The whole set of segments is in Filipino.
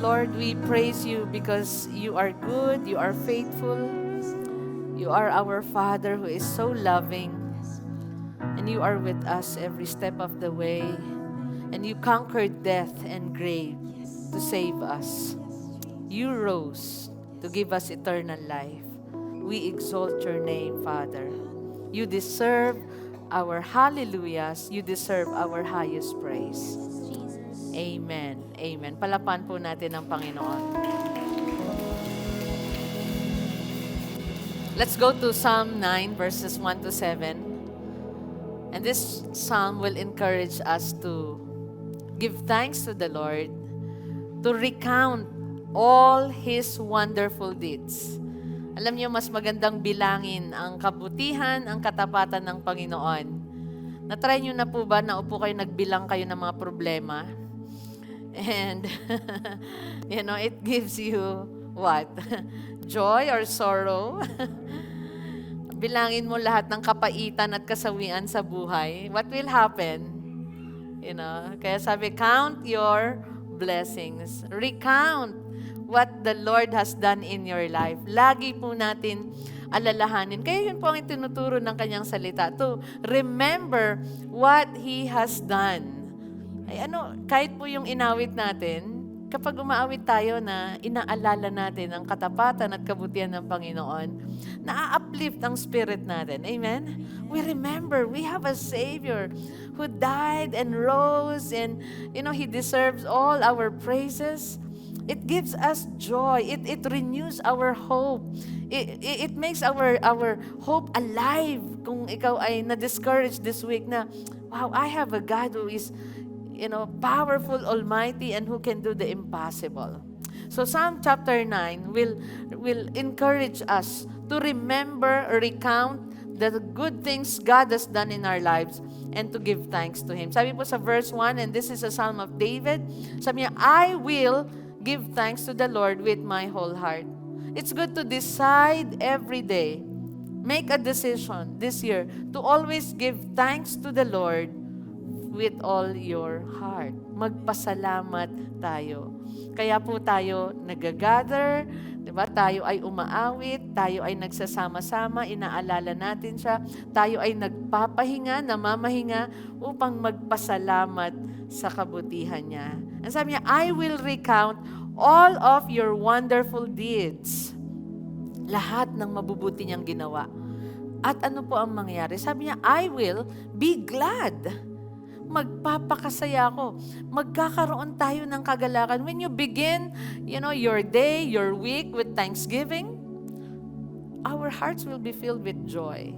Lord, we praise you because you are good, you are faithful, you are our Father who is so loving, and you are with us every step of the way, and you conquered death and grave to save us. You rose to give us eternal life. We exalt your name, Father. You deserve our hallelujahs. You deserve our highest praise. Amen. Amen. Palapan po natin ang Panginoon. Let's go to Psalm 9, verses 1 to 7. And this psalm will encourage us to give thanks to the Lord, to recount all His wonderful deeds. Alam niyo, mas magandang bilangin ang kabutihan, ang katapatan ng Panginoon. Na-try niyo na po ba na upo kayo, nagbilang kayo ng mga problema? And, it gives you what? Joy or sorrow? Bilangin mo lahat ng kapaitan at kasawian sa buhay. What will happen? Kaya sabi, count your blessings. Recount what the Lord has done in your life. Lagi po natin alalahanin. Kaya yun po ang tinuturo ng kanyang salita. To remember what He has done. Kahit po yung inawit natin, kapag umaawit tayo na inaalala natin ang katapatan at kabutihan ng Panginoon, na-uplift ang spirit natin. Amen? We remember, we have a Savior who died and rose and, He deserves all our praises. It gives us joy. It renews our hope. It makes our hope alive. Kung ikaw ay na-discouraged this week na, wow, I have a God who is powerful, almighty, and who can do the impossible. So Psalm chapter 9 will encourage us to remember or recount the good things God has done in our lives and to give thanks to Him. Sabi po sa verse 1, and this is a Psalm of David, sabi niya, I will give thanks to the Lord with my whole heart. It's good to decide every day, make a decision this year to always give thanks to the Lord with all your heart. Magpasalamat tayo. Kaya po tayo nag-gather, diba? Tayo ay umaawit, tayo ay nagsasama-sama, inaalala natin siya, tayo ay nagpapahinga, namamahinga upang magpasalamat sa kabutihan niya. And sabi niya, I will recount all of your wonderful deeds. Lahat ng mabubuti niyang ginawa. At ano po ang mangyayari? Sabi niya, I will be glad. Magpapakasaya ako. Magkakaroon tayo ng kagalakan. When you begin, your day, your week with thanksgiving, our hearts will be filled with joy.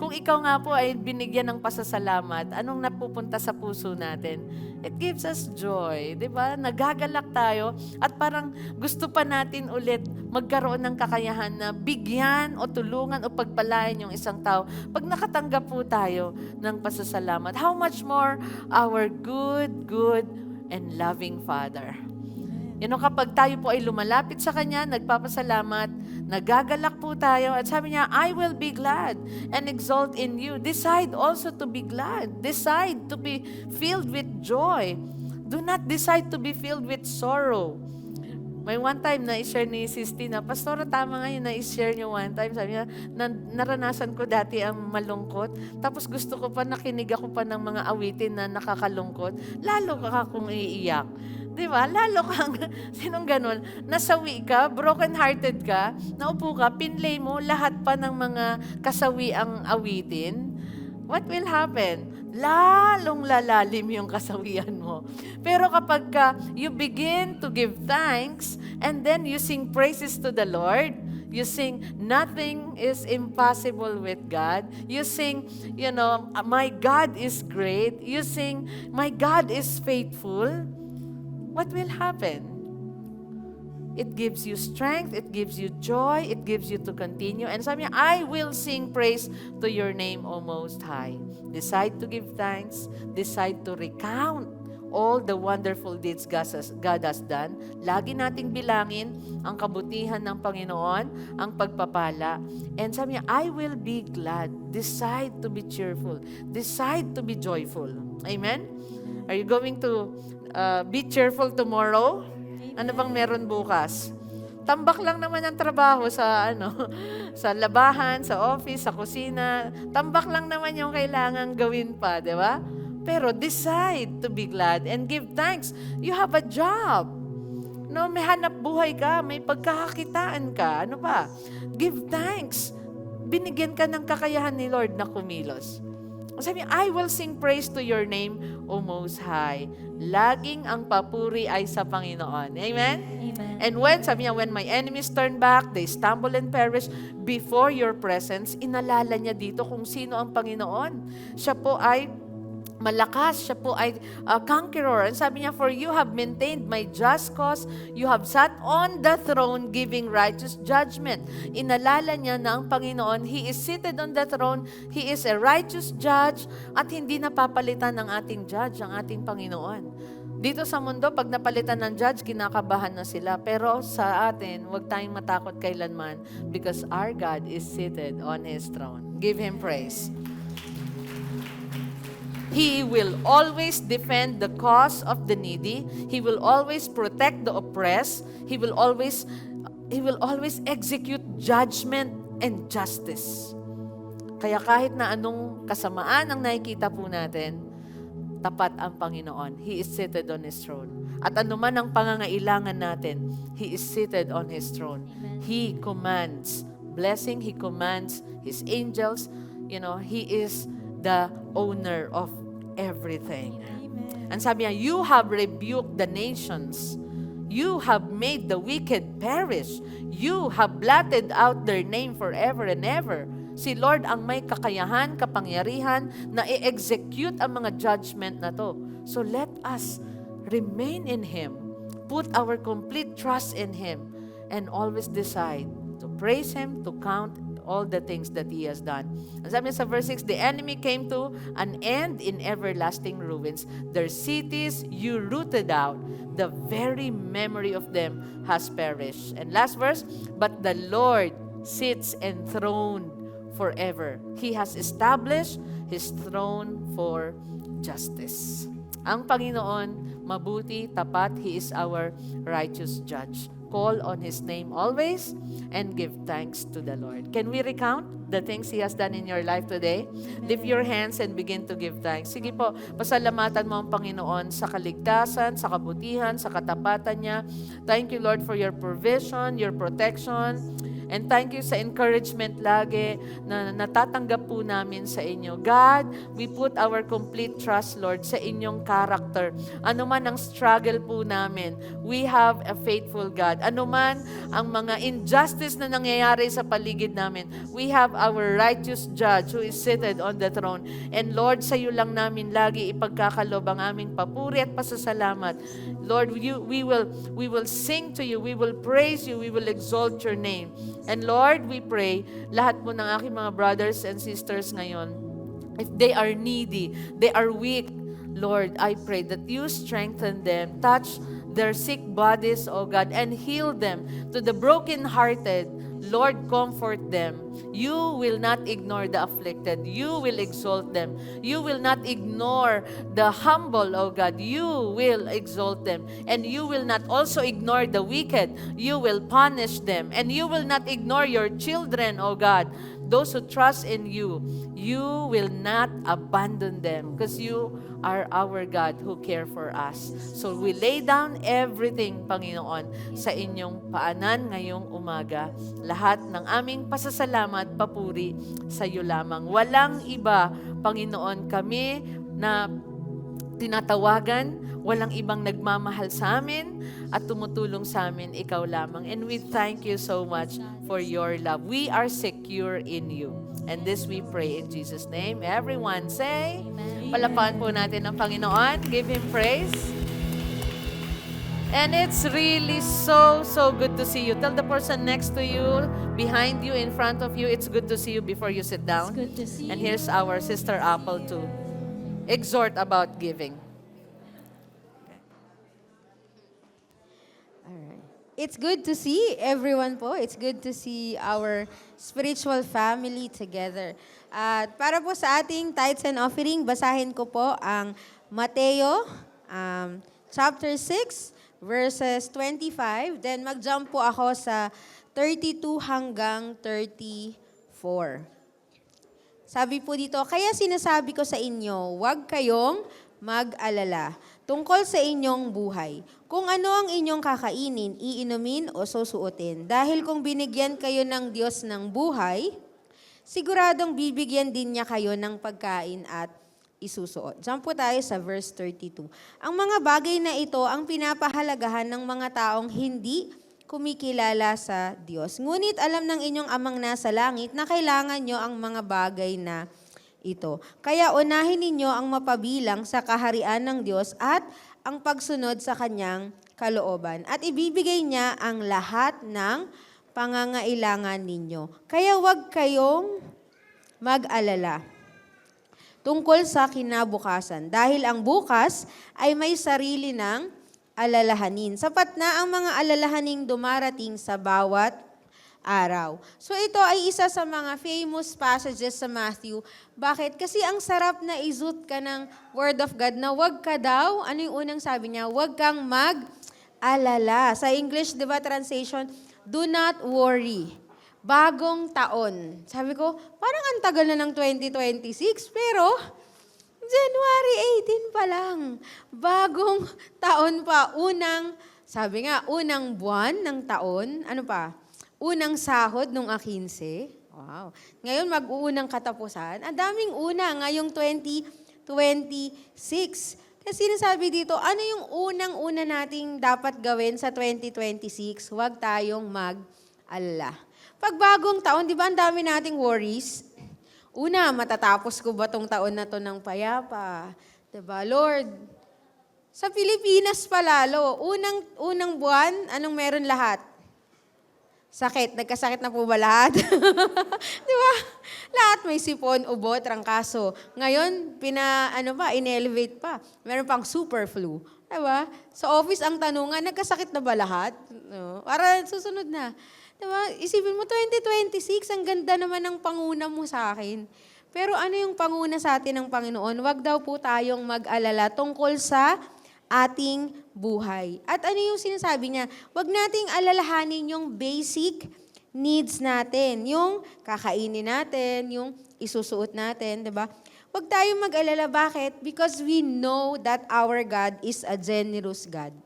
Kung ikaw nga po ay binigyan ng pasasalamat, anong napupunta sa puso natin? It gives us joy, di ba? Nagagalak tayo at parang gusto pa natin ulit magkaroon ng kakayahan na bigyan o tulungan o pagpalain yung isang tao. Pag nakatanggap po tayo ng pasasalamat, how much more our good and loving Father. Kapag tayo po ay lumalapit sa Kanya, nagpapasalamat, nagagalak po tayo, at sabi niya, I will be glad and exult in you. Decide also to be glad. Decide to be filled with joy. Do not decide to be filled with sorrow. May one time na i-share ni Sis Tina, Pastora, tama nga yun na i-share niyo one time. Sabi niya, naranasan ko dati ang malungkot, tapos gusto ko pa, nakinig ako pa ng mga awitin na nakakalungkot, lalo ka akong iiyak. Di ba? Lalo kang, sinong ganun, nasawi ka, broken-hearted ka, naupo ka, pinlay mo lahat pa ng mga kasawiang awitin. What will happen? Lalong lalalim yung kasawian mo. Pero kapag you begin to give thanks, and then you sing praises to the Lord, you sing, nothing is impossible with God. You sing, my God is great. You sing, my God is faithful. What will happen? It gives you strength, it gives you joy, it gives you to continue. And sabi niya, I will sing praise to your name, O Most High. Decide to give thanks, decide to recount all the wonderful deeds God has done. Lagi nating bilangin ang kabutihan ng Panginoon, ang pagpapala. And sabi niya, I will be glad. Decide to be cheerful. Decide to be joyful. Amen? Are you going to be cheerful tomorrow? Ano bang meron bukas? Tambak lang naman ang trabaho sa sa labahan, sa office, sa kusina. Tambak lang naman yung kailangan gawin pa, di ba? Pero decide to be glad and give thanks. You have a job. May hanap buhay ka, may pagkakakitaan ka. Ano pa? Give thanks. Binigyan ka ng kakayahan ni Lord na kumilos. Sabi niya, I will sing praise to your name, O Most High. Laging ang papuri ay sa Panginoon. Amen? Amen. And when, sabi niya, when my enemies turn back, they stumble and perish before your presence, inalala niya dito kung sino ang Panginoon. Siya po ay malakas, siya po ay conqueror. And sabi niya, for you have maintained my just cause, you have sat on the throne giving righteous judgment. Inalala niya na ang Panginoon, He is seated on the throne, He is a righteous judge, at hindi napapalitan ng ating judge, ang ating Panginoon. Dito sa mundo, pag napalitan ng judge, kinakabahan na sila. Pero sa atin, huwag tayong matakot kailanman because our God is seated on His throne. Give Him praise. He will always defend the cause of the needy. He will always protect the oppressed. He will always execute judgment and justice. Kaya kahit na anong kasamaan ang nakikita po natin, tapat ang Panginoon. He is seated on His throne. At anuman ang pangangailangan natin, He is seated on His throne. Amen. He commands blessing. He commands His angels. He is the owner of everything. Amen. And sabi niya, you have rebuked the nations. You have made the wicked perish. You have blotted out their name forever and ever. Si Lord ang may kakayahan, kapangyarihan na i-execute ang mga judgment na to. So let us remain in Him. Put our complete trust in Him and always decide to praise Him, to count all the things that He has done. Ang sabi niya sa verse 6, the enemy came to an end in everlasting ruins. Their cities you rooted out. The very memory of them has perished. And last verse, but the Lord sits enthroned forever. He has established His throne for justice. Ang Panginoon, mabuti, tapat, He is our righteous judge. Call on His name always and give thanks to the Lord. Can we recount the things He has done in your life today? Lift your hands and begin to give thanks. Sige po, pasalamatan mo ang Panginoon sa kaligtasan, sa kabutihan, sa katapatan niya. Thank you, Lord, for your provision, your protection. And thank you sa encouragement lagi na natatanggap po namin sa inyo. God, we put our complete trust, Lord, sa inyong character. Ano man ang struggle po namin, we have a faithful God. Ano man ang mga injustice na nangyayari sa paligid namin, we have our righteous judge who is seated on the throne. And Lord, sa iyo lang namin lagi ipagkakalob ang aming papuri at pasasalamat. Lord, we will sing to you, we will praise you, we will exalt your name. And Lord, we pray, lahat po ng aking mga brothers and sisters ngayon, if they are needy, they are weak, Lord, I pray that you strengthen them, touch their sick bodies, O God, and heal them. To the brokenhearted, Lord, comfort them. You will not ignore the afflicted. You will exalt them. You will not ignore the humble, O God. You will exalt them. And you will not also ignore the wicked. You will punish them. And you will not ignore your children, O God. Those who trust in you, you will not abandon them because you are our God who care for us. So we lay down everything, Panginoon, sa inyong paanan ngayong umaga. Lahat ng aming pasasalamat, papuri sa iyo lamang. Walang iba, Panginoon, kami na tinatawagan, walang ibang nagmamahal sa amin at tumutulong sa amin, ikaw lamang. And we thank you so much for your love. We are secure in you. And this we pray in Jesus' name. Everyone say, palapakan po natin ang Panginoon. Give Him praise. And it's really so good to see you. Tell the person next to you, behind you, in front of you, it's good to see you before you sit down. It's good to see And you. here's our Sister Apple to exhort about giving. Alright. It's good to see everyone po. It's good to see our spiritual family together. At para po sa ating tithes and offering, basahin ko po ang Mateo chapter 6, verses 25. Then mag-jump po ako sa 32 hanggang 34. Sabi po dito, kaya sinasabi ko sa inyo, huwag kayong mag-alala tungkol sa inyong buhay. Kung ano ang inyong kakainin, iinumin o susuotin. Dahil kung binigyan kayo ng Diyos ng buhay, siguradong bibigyan din niya kayo ng pagkain at isusuot. Diyan po tayo sa verse 32. Ang mga bagay na ito ang pinapahalagahan ng mga taong hindi kumikilala sa Diyos. Ngunit alam ng inyong amang nasa langit na kailangan nyo ang mga bagay na ito. Kaya unahin ninyo ang mapabilang sa kaharian ng Diyos at ang pagsunod sa kanyang kalooban. At ibibigay niya ang lahat ng pangangailangan ninyo. Kaya huwag kayong mag-alala tungkol sa kinabukasan. Dahil ang bukas ay may sarili ng alalahanin. Sapat na ang mga alalahaning dumarating sa bawat araw. So ito ay isa sa mga famous passages sa Matthew. Bakit? Kasi ang sarap na izut ka ng Word of God na wag ka daw, ano yung unang sabi niya? Wag kang mag-alala. Sa English, di ba, translation, do not worry. Bagong taon. Sabi ko, parang ang tagal na ng 2026, pero January 18 pa lang. Bagong taon pa. Sabi nga, unang buwan ng taon. Ano pa? Unang sahod nung 15. Wow. Ngayon, mag-uunang katapusan. Ang daming una ngayong 2026. Kasi sinasabi dito, ano yung unang-una nating dapat gawin sa 2026? Huwag tayong mag-alala. Pag bagong taon, di ba ang dami nating worries? Una, matatapos ko ba tong taon na to ng payapa? Diba? Lord, sa Pilipinas pa lalo, unang buwan, anong meron lahat? Sakit. Nagkasakit na po ba lahat? Di ba? Lahat may sipon, ubo, trangkaso. Ngayon, in-elevate pa. Meron pang super flu. Di ba? Sa office, ang tanungan, nagkasakit na ba lahat? No. Para susunod na. Diba? Isipin mo, 2026, ang ganda naman ng panguna mo sa akin. Pero ano yung panguna sa atin ng Panginoon? Huwag daw po tayong mag-alala tungkol sa ating buhay. At ano yung sinasabi niya? Huwag nating alalahanin yung basic needs natin. Yung kakainin natin, yung isusuot natin, diba? Huwag tayong mag-alala. Bakit? Because we know that our God is a generous God.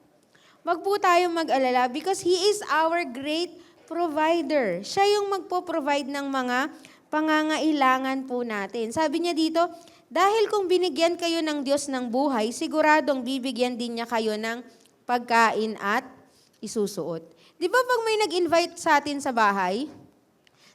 Huwag po tayong mag-alala because He is our great provider. Siya yung magpo-provide ng mga pangangailangan po natin. Sabi niya dito, dahil kung binigyan kayo ng Diyos ng buhay, siguradong bibigyan din niya kayo ng pagkain at isusuot. Di ba pag may nag-invite sa atin sa bahay,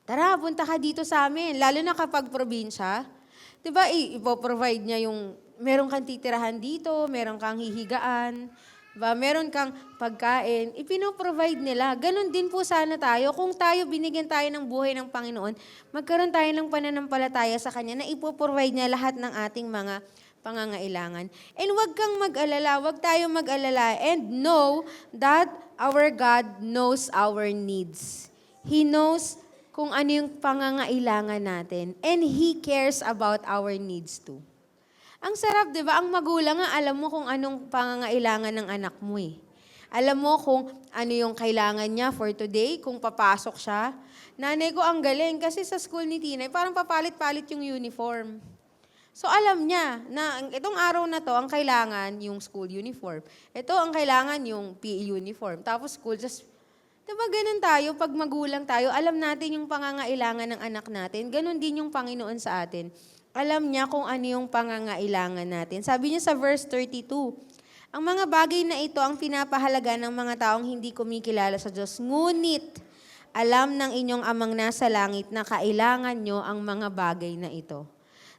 tara, punta ka dito sa amin, lalo na kapag probinsya, di ba ipoprovide niya yung, meron kang titirahan dito, meron kang hihigaan, ba, meron kang pagkain, ipino-provide nila. Ganon din po sana tayo. Kung tayo, binigyan tayo ng buhay ng Panginoon, magkaroon tayo ng pananampalataya sa Kanya na ipoprovide niya lahat ng ating mga pangangailangan. And wag kang mag-alala, wag tayong mag-alala. And know that our God knows our needs. He knows kung ano yung pangangailangan natin. And He cares about our needs too. Ang sarap, di ba? Ang magulang nga, alam mo kung anong pangangailangan ng anak mo eh. Alam mo kung ano yung kailangan niya for today, kung papasok siya. Nanay ko ang galing kasi sa school ni Tinay, parang papalit-palit yung uniform. So alam niya na itong araw na to, ang kailangan yung school uniform. Ito ang kailangan yung PE uniform. Tapos school, just, diba ganun tayo, pag magulang tayo, alam natin yung pangangailangan ng anak natin. Ganun din yung Panginoon sa atin. Alam niya kung ano yung pangangailangan natin. Sabi niya sa verse 32, ang mga bagay na ito ang pinapahalaga ng mga taong hindi kumikilala sa Diyos. Ngunit, alam ng inyong amang nasa langit na kailangan nyo ang mga bagay na ito.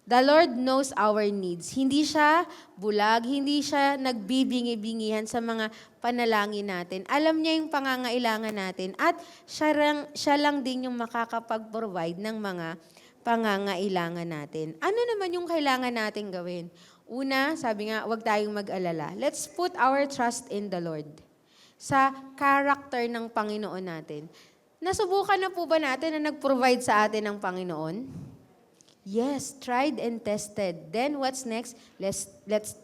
The Lord knows our needs. Hindi siya bulag, hindi siya nagbibingi-bingihan sa mga panalangin natin. Alam niya yung pangangailangan natin at siya lang din yung makakapag-provide ng mga pangangailangan natin. Ano naman yung kailangan natin gawin? Una, sabi nga, huwag tayong mag-alala. Let's put our trust in the Lord. Sa character ng Panginoon natin. Nasubukan na po ba natin na nag-provide sa atin ng Panginoon? Yes, tried and tested. Then what's next? Let's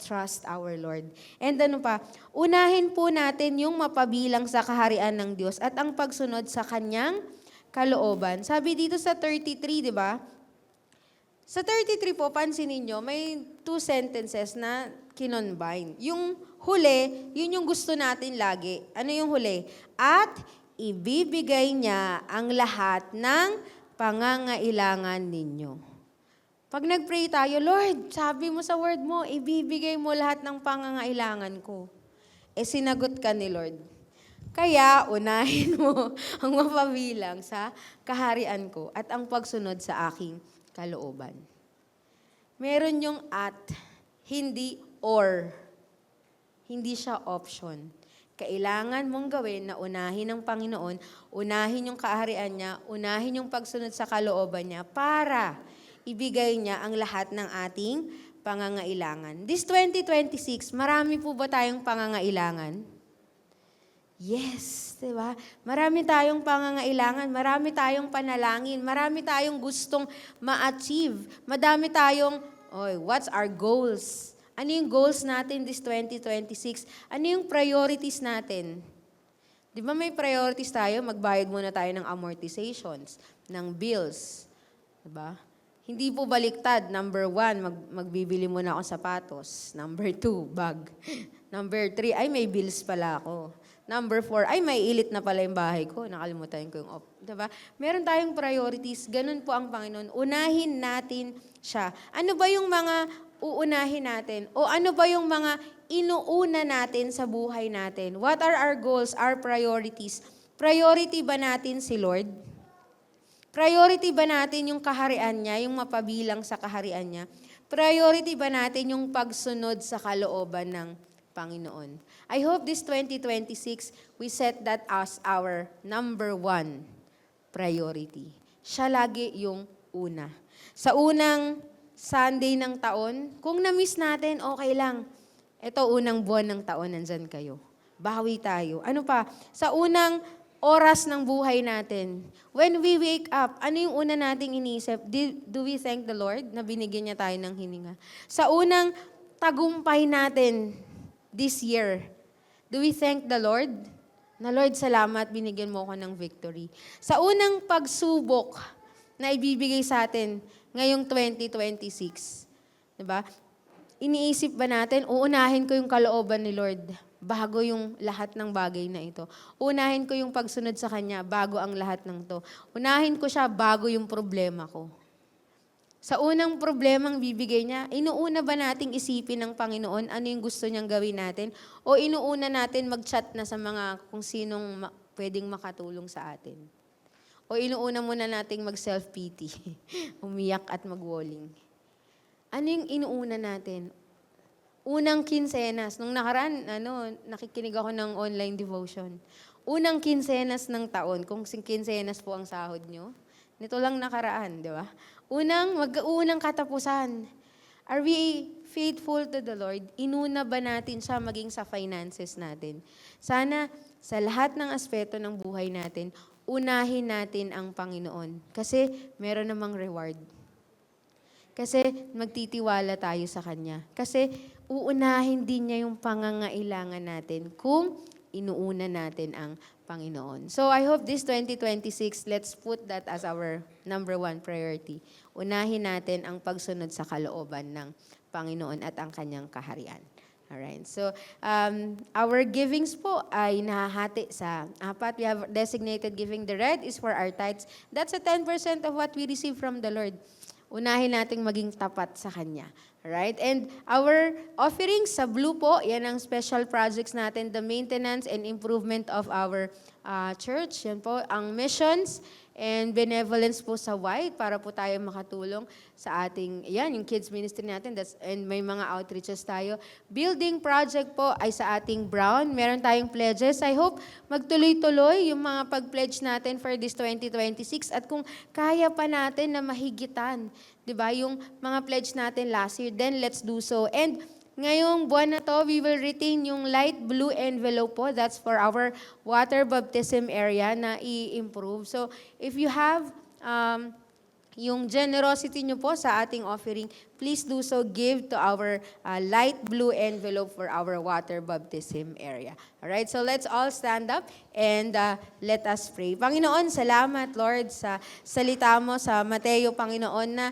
trust our Lord. And ano pa? Unahin po natin yung mapabilang sa kaharian ng Diyos at ang pagsunod sa Kanyang kalooban. Sabi dito sa 33, di ba? Sa 33 po, pansinin nyo, may 2 sentences na kinonbine. Yung huli, yun yung gusto natin lagi. Ano yung huli? At ibibigay niya ang lahat ng pangangailangan ninyo. Pag nag-pray tayo, Lord, sabi mo sa word mo, ibibigay mo lahat ng pangangailangan ko. Sinagot ka ni Lord. Kaya, unahin mo ang mapabilang sa kaharian ko at ang pagsunod sa aking kalooban. Meron yung at, hindi or. Hindi siya option. Kailangan mong gawin na unahin ng Panginoon, unahin yung kaharian niya, unahin yung pagsunod sa kalooban niya para ibigay niya ang lahat ng ating pangangailangan. This 2026, marami po ba tayong pangangailangan? Yes, di ba? Marami tayong pangangailangan, marami tayong panalangin, marami tayong gustong ma-achieve, madami tayong, what's our goals? Ano yung goals natin this 2026? Ano yung priorities natin? Di ba may priorities tayo? Magbayad muna tayo ng amortizations, ng bills. Di ba? Hindi po baliktad. Number 1, magbibili muna ako sapatos. Number 2, bag. Number 3, ay may bills pala ako. Number 4, ay may ilit na pala yung bahay ko. Nakalimutan ko yung diba? Meron tayong priorities. Ganun po ang Panginoon. Unahin natin siya. Ano ba yung mga uunahin natin? O ano ba yung mga inuuna natin sa buhay natin? What are our goals, our priorities? Priority ba natin si Lord? Priority ba natin yung kaharian niya, yung mapabilang sa kaharian niya? Priority ba natin yung pagsunod sa kalooban ng Panginoon? I hope this 2026, we set that as our number 1 priority. Siya lagi yung una. Sa unang Sunday ng taon, kung na-miss natin, okay lang. Ito, unang buwan ng taon, nandyan kayo. Bawi tayo. Ano pa? Sa unang oras ng buhay natin, when we wake up, ano yung una nating iniisip? Do we thank the Lord na binigyan niya tayo ng hininga? Sa unang tagumpay natin this year, do we thank the Lord? Na Lord, salamat, binigyan mo ko ng victory. Sa unang pagsubok na ibibigay sa atin ngayong 2026, diba? Iniisip ba natin, uunahin ko yung kalooban ni Lord bago yung lahat ng bagay na ito. Unahin ko yung pagsunod sa Kanya bago ang lahat ng to. Unahin ko siya bago yung problema ko. Sa unang problemang bibigay niya, inuuna ba nating isipin ng Panginoon ano yung gusto niyang gawin natin? O inuuna natin mag-chat na sa mga kung sinong pwedeng makatulong sa atin? O inuuna muna nating mag-self-pity, umiyak at mag-walling? Ano yung inuuna natin? Unang kinsenas. Nung nakaraan, nakikinig ako ng online devotion. Unang kinsenas ng taon, kung kinsenas po ang sahod nyo, nito lang nakaraan, di ba? Unang katapusan. Are we faithful to the Lord? Inuna ba natin siya maging sa finances natin? Sana sa lahat ng aspeto ng buhay natin, unahin natin ang Panginoon. Kasi meron namang reward. Kasi magtitiwala tayo sa Kanya. Kasi uunahin din niya yung pangangailangan natin kung inuuna natin ang Panginoon. So I hope this 2026, let's put that as our number 1 priority. Unahin natin ang pagsunod sa kalooban ng Panginoon at ang Kanyang kaharian. Alright. So, our givings po ay nahahati sa 4. We have designated giving. The red is for our tithes. That's a 10% of what we receive from the Lord. Unahin nating maging tapat sa Kanya. Alright? And our offerings sa blue po, yan ang special projects natin, the maintenance and improvement of our church. Yan po, ang missions and benevolence po sa white para po tayo makatulong sa ating, yung kids ministry natin, and may mga outreaches tayo. Building project po ay sa ating brown. Meron tayong pledges. I hope magtuloy-tuloy yung mga pag-pledge natin for this 2026 at kung kaya pa natin na mahigitan, di ba, yung mga pledge natin last year, then let's do so. And ngayong buwan na to, we will retain yung light blue envelope po. That's for our water baptism area na i-improve. So, if you have yung generosity nyo po sa ating offering, please do so. Give to our light blue envelope for our water baptism area. Alright, so let's all stand up and let us pray. Panginoon, salamat Lord sa salita mo sa Mateo, Panginoon, na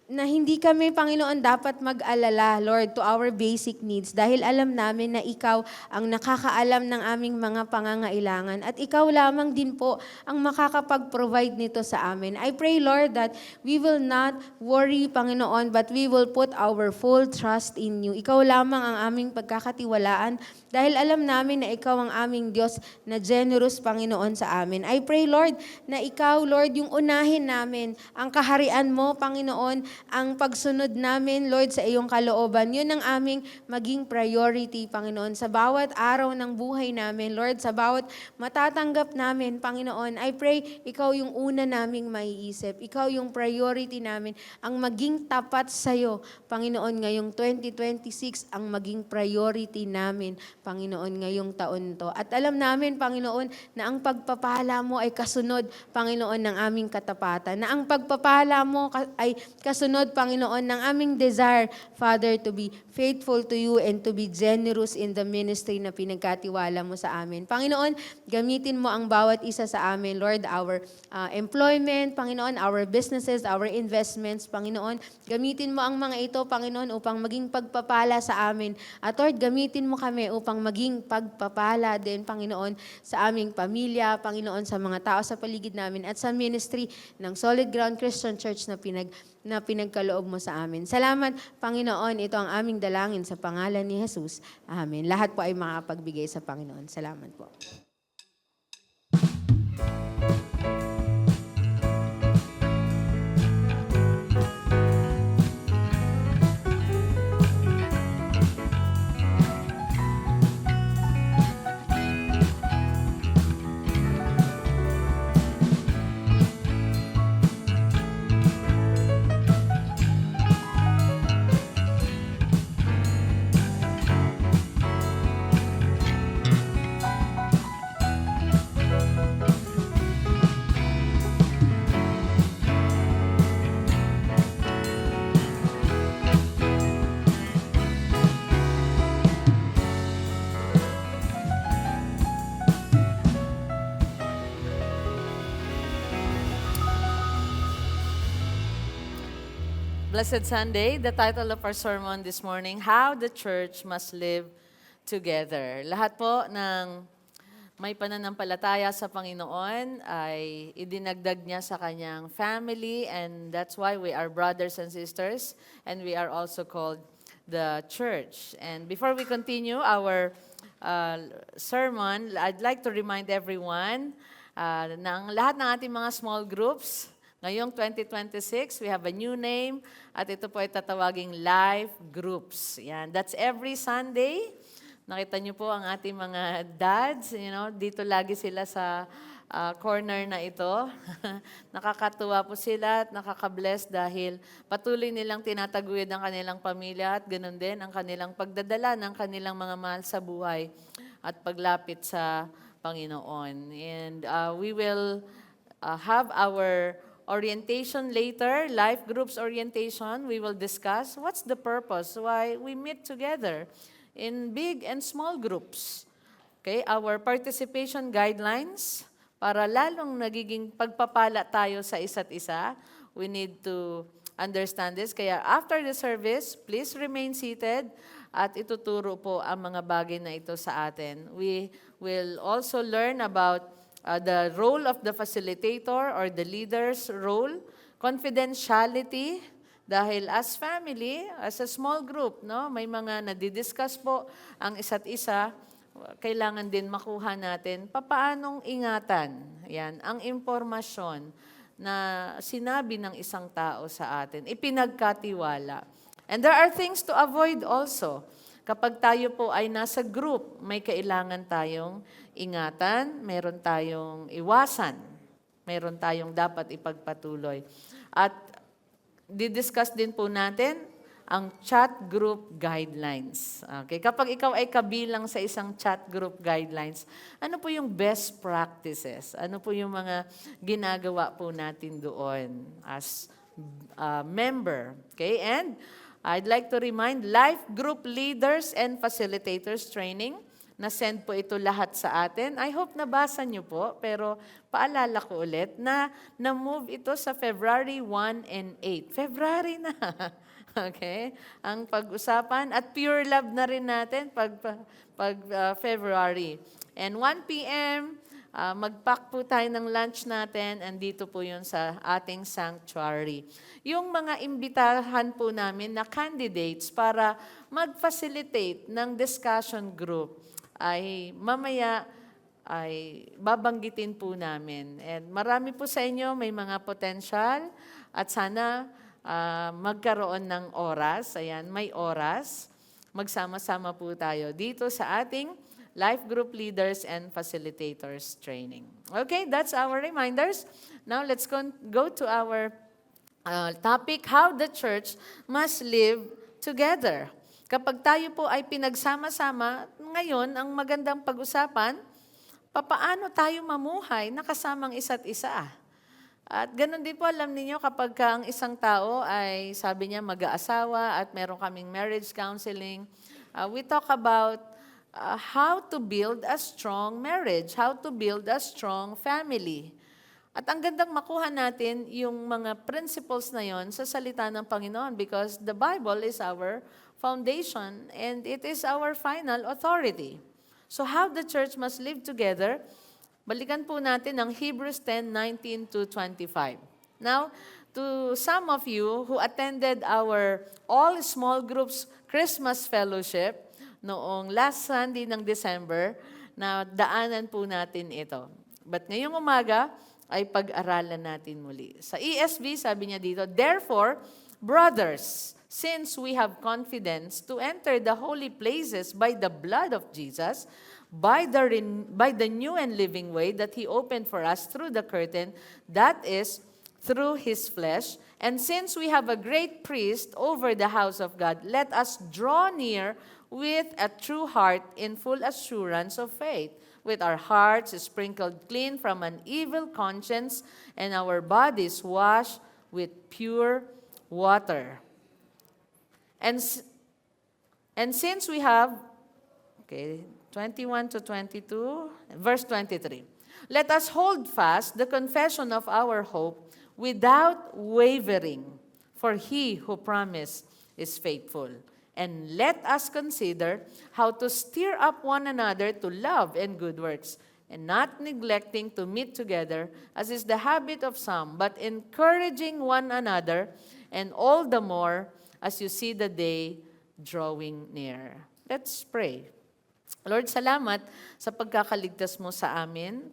na hindi kami, Panginoon, dapat mag-alala, Lord, to our basic needs dahil alam namin na Ikaw ang nakakaalam ng aming mga pangangailangan at Ikaw lamang din po ang makakapag-provide nito sa amin. I pray, Lord, that we will not worry, Panginoon, but we will put our full trust in You. Ikaw lamang ang aming pagkakatiwalaan dahil alam namin na Ikaw ang aming Diyos na generous, Panginoon, sa amin. I pray, Lord, na Ikaw, Lord, yung unahin namin ang kaharian Mo, Panginoon, ang pagsunod namin, Lord, sa iyong kalooban. Yun ang aming maging priority, Panginoon. Sa bawat araw ng buhay namin, Lord, sa bawat matatanggap namin, Panginoon, I pray, Ikaw yung una naming maiisip. Ikaw yung priority namin. Ang maging tapat sa iyo, Panginoon, ngayong 2026, ang maging priority namin, Panginoon, ngayong taon to. At alam namin, Panginoon, na ang pagpapala mo ay kasunod, Panginoon, ng aming katapatan. Na ang pagpapala mo ay kasunod, Panginoon, ng aming desire, Father, to be faithful to You and to be generous in the ministry na pinagkatiwala mo sa amin. Panginoon, gamitin mo ang bawat isa sa amin, Lord, our employment, Panginoon, our businesses, our investments, Panginoon. Gamitin mo ang mga ito, Panginoon, upang maging pagpapala sa amin. At Lord, gamitin mo kami upang maging pagpapala din, Panginoon, sa aming pamilya, Panginoon, sa mga tao sa paligid namin at sa ministry ng Solid Ground Christian Church na pinagkaloob mo sa amin. Salamat, Panginoon. Ito ang aming dalangin sa pangalan ni Jesus. Amen. Lahat po ay makapagbigay sa Panginoon. Salamat po. Blessed Sunday, the title of our sermon this morning, How the Church Must Live Together. Lahat po ng may pananampalataya sa Panginoon ay idinagdag niya sa kanyang family, and that's why we are brothers and sisters, and we are also called the church. And before we continue our sermon, I'd like to remind everyone ng lahat ng ating mga small groups. Ngayong 2026, we have a new name at ito po ay tatawaging life groups. Yan. That's every Sunday. Nakita niyo po ang ating mga dads, dito lagi sila sa corner na ito. Nakakatuwa po sila at nakaka-bless dahil patuloy nilang tinataguyod ang kanilang pamilya at ganoon din ang kanilang pagdadala ng kanilang mga mahal sa buhay at paglapit sa Panginoon. And we will have our orientation later, life groups orientation. We will discuss what's the purpose, why we meet together in big and small groups. Okay, our participation guidelines, para lalong nagiging pagpapala tayo sa isa't isa, we need to understand this. Kaya after the service, please remain seated at ituturo po ang mga bagay na ito sa atin. We will also learn about the role of the facilitator or the leader's role, confidentiality, dahil as family, as a small group, may mga nadidiscuss po ang isa't isa, kailangan din makuha natin papaanong ingatan yan, ang impormasyon na sinabi ng isang tao sa atin, ipinagkatiwala. And there are things to avoid also. Kapag tayo po ay nasa group, may kailangan tayong ingatan, meron tayong iwasan, meron tayong dapat ipagpatuloy. At didiscuss din po natin ang chat group guidelines. Okay? Kapag ikaw ay kabilang sa isang chat group guidelines, ano po yung best practices? Ano po yung mga ginagawa po natin doon as member? Okay? And I'd like to remind life group leaders and facilitators training. Na-send po ito lahat sa atin. I hope nabasa niyo po, pero paalala ko ulit na na-move ito sa February 1 and 8. February na. Okay? Ang pag-usapan at pure love na rin natin pag February. And 1 p.m., mag-pack po tayo ng lunch natin, and dito po yun sa ating sanctuary. Yung mga imbitahan po namin na candidates para mag-facilitate ng discussion group ay mamaya ay babanggitin po namin. And marami po sa inyo may mga potential at sana magkaroon ng oras. Ayan, may oras. Magsama-sama po tayo dito sa ating Life Group Leaders and Facilitators Training. Okay, that's our reminders. Now let's go to our topic, how the church must live together. Kapag tayo po ay pinagsama-sama, ngayon ang magandang pag-usapan, papaano tayo mamuhay na kasamang isa't isa. At ganun din po alam niyo kapag ang isang tao ay sabi niya mag-aasawa at meron kaming marriage counseling, we talk about how to build a strong marriage, how to build a strong family. At ang gandang makuha natin yung mga principles na yon sa salita ng Panginoon because the Bible is our foundation and it is our final authority. So how the church must live together, balikan po natin ang Hebrews 10:19 to 25. Now, to some of you who attended our all small groups Christmas fellowship noong last Sunday ng December, na daanan po natin ito. But ngayong umaga ay pag-aralan natin muli. Sa ESV, sabi niya dito, therefore, brothers, since we have confidence to enter the holy places by the blood of Jesus, by the new and living way that He opened for us through the curtain, that is, through His flesh, and since we have a great priest over the house of God, let us draw near with a true heart in full assurance of faith, with our hearts sprinkled clean from an evil conscience and our bodies washed with pure water. And since we have, 21 to 22, verse 23, let us hold fast the confession of our hope without wavering, for He who promised is faithful. And let us consider how to stir up one another to love and good works, and not neglecting to meet together, as is the habit of some, but encouraging one another, and all the more as you see the day drawing near. Let's pray. Lord, salamat sa pagkakaligtas mo sa amin,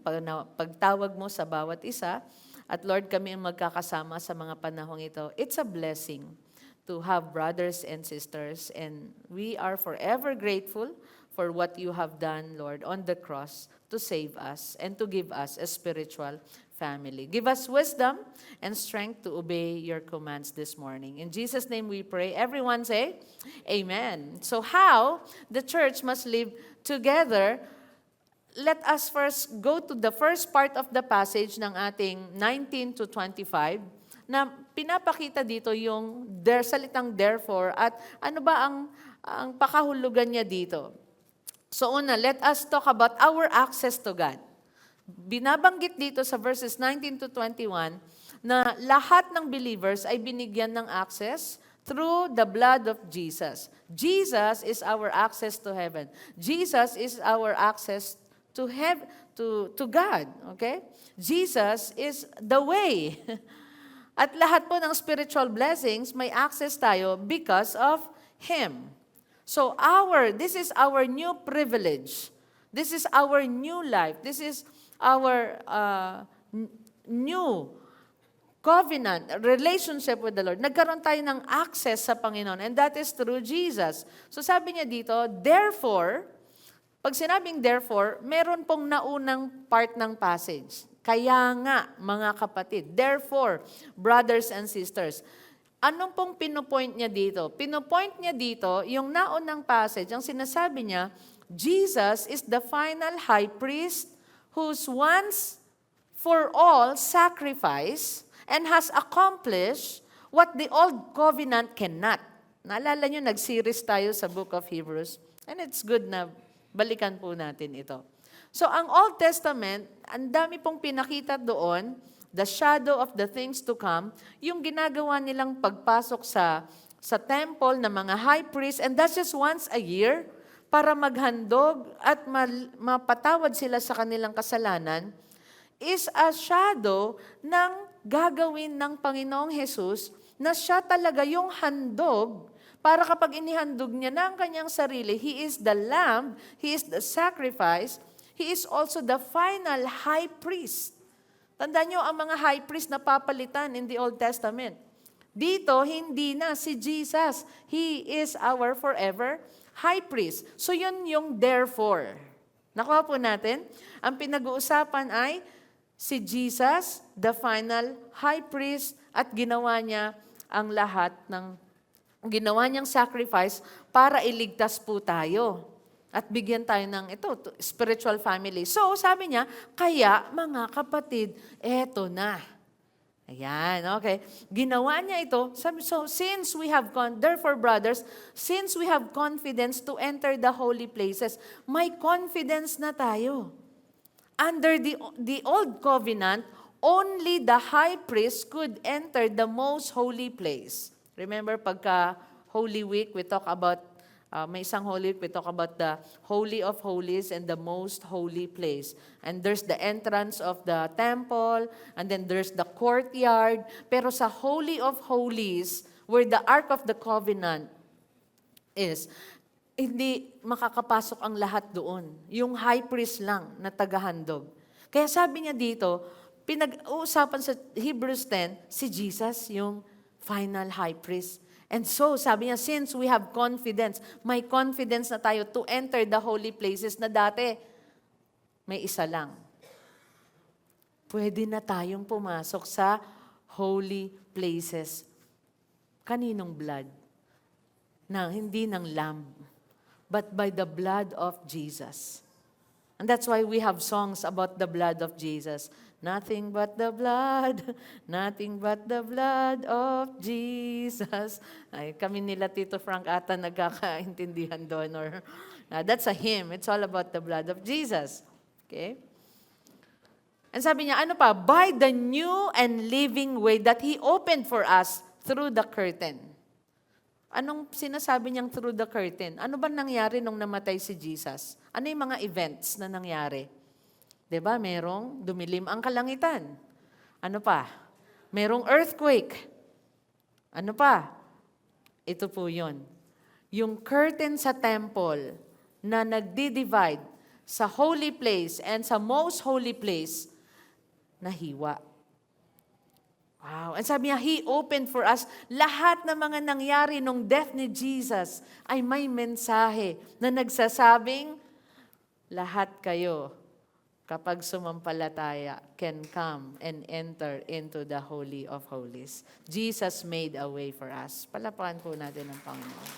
pagtawag mo sa bawat isa, at Lord, kami ang magkakasama sa mga panahong ito. It's a blessing to have brothers and sisters, and we are forever grateful for what you have done, Lord, on the cross to save us and to give us a spiritual family. Give us wisdom and strength to obey your commands this morning. In Jesus' name we pray. Everyone say, Amen. So how the church must live together, let us first go to the first part of the passage ng ating 19 to 25, na pinapakita dito yung salitang therefore at ano ba ang pakahulugan niya dito. So una, let us talk about our access to God. Binabanggit dito sa verses 19 to 21 na lahat ng believers ay binigyan ng access through the blood of Jesus. Jesus is our access to heaven. Jesus is our access to God, okay? Jesus is the way. At lahat po ng spiritual blessings, may access tayo because of Him. So this is our new privilege. This is our new life. This is our new covenant, relationship with the Lord. Nagkaroon tayo ng access sa Panginoon, and that is through Jesus. So sabi niya dito, therefore, pag sinabing therefore, meron pong naunang part ng passage. Kaya nga, mga kapatid, therefore, brothers and sisters, anong pong pinupoint niya dito? Pinupoint niya dito, yung naunang passage, ang sinasabi niya, Jesus is the final high priest whose once for all sacrifice and has accomplished what the old covenant cannot. Naalala niyo, nag-series tayo sa book of Hebrews, and it's good na Balikan po natin ito. So ang Old Testament, ang dami pong pinakita doon, the shadow of the things to come, yung ginagawa nilang pagpasok sa temple ng mga high priest, and that's just once a year, para maghandog at mapatawad sila sa kanilang kasalanan, is a shadow ng gagawin ng Panginoong Jesus na siya talaga yung handog para kapag inihandog niya na ang kanyang sarili, He is the Lamb, He is the sacrifice, He is also the final high priest. Tandaan nyo, ang mga high priest na papalitan in the Old Testament. Dito, hindi na si Jesus. He is our forever high priest. So yun yung therefore. Nakuha po natin? Ang pinag-uusapan ay si Jesus, the final high priest, at ginawa niya ang lahat ng ginawa niyang sacrifice para iligtas po tayo. At bigyan tayo ng spiritual family. So, sabi niya, kaya mga kapatid, eto na. Ayan, okay. Ginawa niya ito. Sabi, so, therefore brothers, since we have confidence to enter the holy places, may confidence na tayo. Under the old covenant, only the high priest could enter the most holy place. Remember, pagka Holy Week, we talk about, may isang Holy Week, we talk about the Holy of Holies and the most holy place. And there's the entrance of the temple, and then there's the courtyard. Pero sa Holy of Holies, where the Ark of the Covenant is, hindi makakapasok ang lahat doon. Yung high priest lang na tagahandog. Kaya sabi niya dito, pinag-uusapan sa Hebrews 10, si Jesus yung final high priest. And so, sabi niya, since we have confidence, may confidence na tayo to enter the holy places na dati, may isa lang. Pwede na tayong pumasok sa holy places. Kaninong blood? Hindi ng lamb, but by the blood of Jesus. And that's why we have songs about the blood of Jesus. Nothing but the blood, nothing but the blood of Jesus. Ay, kami nila Tito Frank ata nagkakaintindihan doon. That's a hymn. It's all about the blood of Jesus. Okay? And sabi niya, ano pa? By the new and living way that He opened for us through the curtain. Anong sinasabi niyang through the curtain? Ano ba nangyari nung namatay si Jesus? Ano yung mga events na nangyari? Diba? Merong dumilim ang kalangitan. Ano pa? Merong earthquake. Ano pa? Ito po yun. Yung curtain sa temple na nagdi-divide sa holy place and sa most holy place, nahiwa. Wow. And sabi niya, He opened for us. Lahat ng mga nangyari nung death ni Jesus ay may mensahe na nagsasabing, lahat kayo, kapag sumampalataya, can come and enter into the Holy of Holies. Jesus made a way for us. Palapakan po natin ang Panginoon.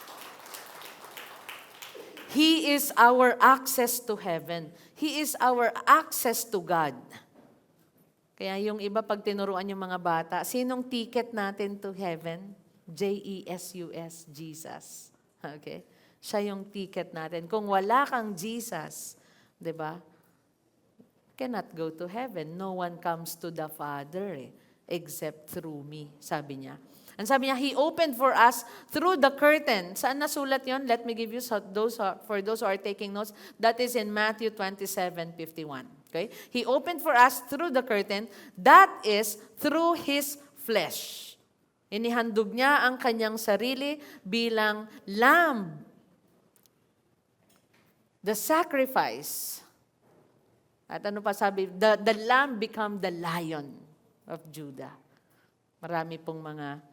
He is our access to heaven. He is our access to God. Kaya yung iba, pag tinuruan yung mga bata, sinong ticket natin to heaven? J-E-S-U-S, Jesus. Okay? Siya yung ticket natin. Kung wala kang Jesus, di ba? Cannot go to heaven. No one comes to the Father except through me, sabi niya. And sabi niya, He opened for us through the curtain. Saan nasulat yon? Let me give you for those who are taking notes. That is in Matthew 27:51. Okay? He opened for us through the curtain. That is through His flesh. Inihandog niya ang kanyang sarili bilang lamb. The sacrifice. At ano pa sabi? The lamb become the lion of Judah. Marami pong mga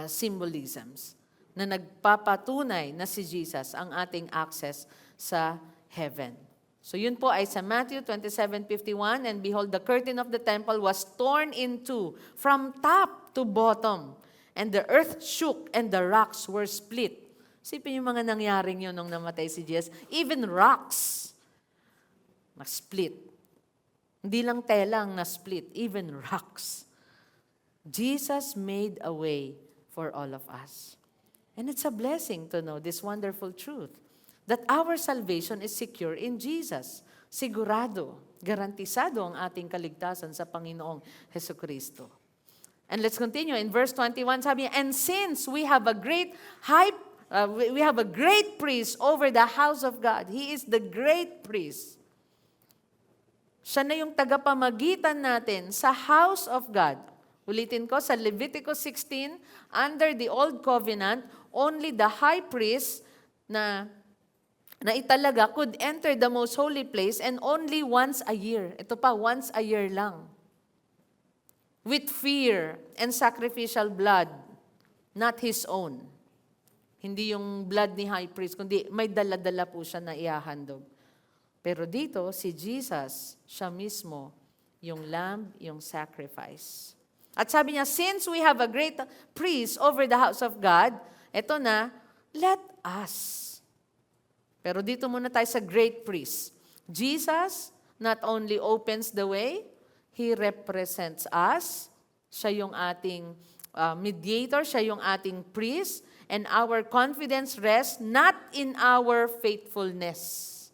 symbolisms na nagpapatunay na si Jesus ang ating access sa heaven. So yun po ay sa Matthew 27:51, and behold, the curtain of the temple was torn in two from top to bottom, and the earth shook and the rocks were split. Sipin yung mga nangyaring yun nung namatay si Jesus. Even rocks na-split. Hindi lang telang na-split, even rocks. Jesus made a way for all of us. And it's a blessing to know this wonderful truth, that our salvation is secure in Jesus. Sigurado, garantisado ang ating kaligtasan sa Panginoong Hesukristo. And let's continue. In verse 21, sabi niya, and since we have a great we have a great priest over the house of God. He is the great priest. Siya na yung tagapamagitan natin sa house of God. Ulitin ko, sa Leviticus 16, under the Old Covenant, only the high priest na italaga could enter the most holy place and only once a year. Ito pa, once a year lang. With fear and sacrificial blood, not his own. Hindi yung blood ni high priest, kundi may dala-dala po siya na ihahandog. Pero dito, si Jesus, siya mismo, yung lamb, yung sacrifice. At sabi niya, since we have a great priest over the house of God, eto na, let us. Pero dito muna tayo sa great priest. Jesus not only opens the way, He represents us. Siya yung ating mediator, siya yung ating priest, and our confidence rests not in our faithfulness,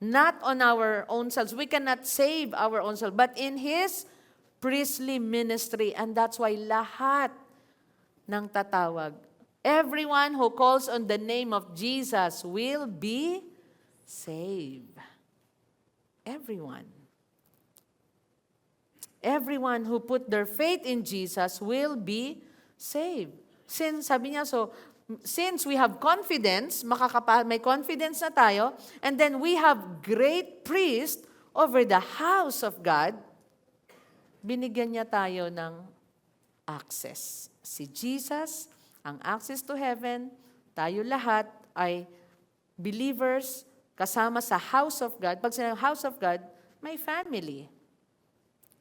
not on our own selves. We cannot save our own selves, but in His priestly ministry. And that's why lahat ng tatawag, everyone who calls on the name of Jesus will be saved. Everyone. Everyone who put their faith in Jesus will be saved. Sabi niya, since we have confidence, may confidence na tayo, and then we have great priest over the house of God, binigyan niya tayo ng access. Si Jesus, ang access to heaven, tayo lahat ay believers kasama sa house of God. Pag sa house of God, may family.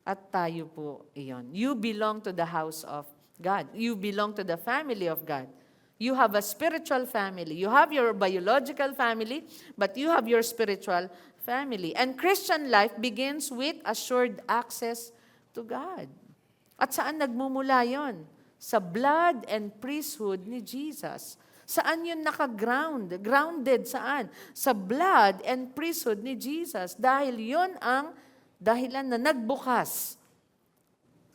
At tayo po iyon. You belong to the house of God. You belong to the family of God. You have a spiritual family. You have your biological family, but you have your spiritual family. And Christian life begins with assured access to God. At saan nagmumula yon? Sa blood and priesthood ni Jesus. Saan yun grounded saan? Sa blood and priesthood ni Jesus. Dahil yun ang dahilan na nagbukas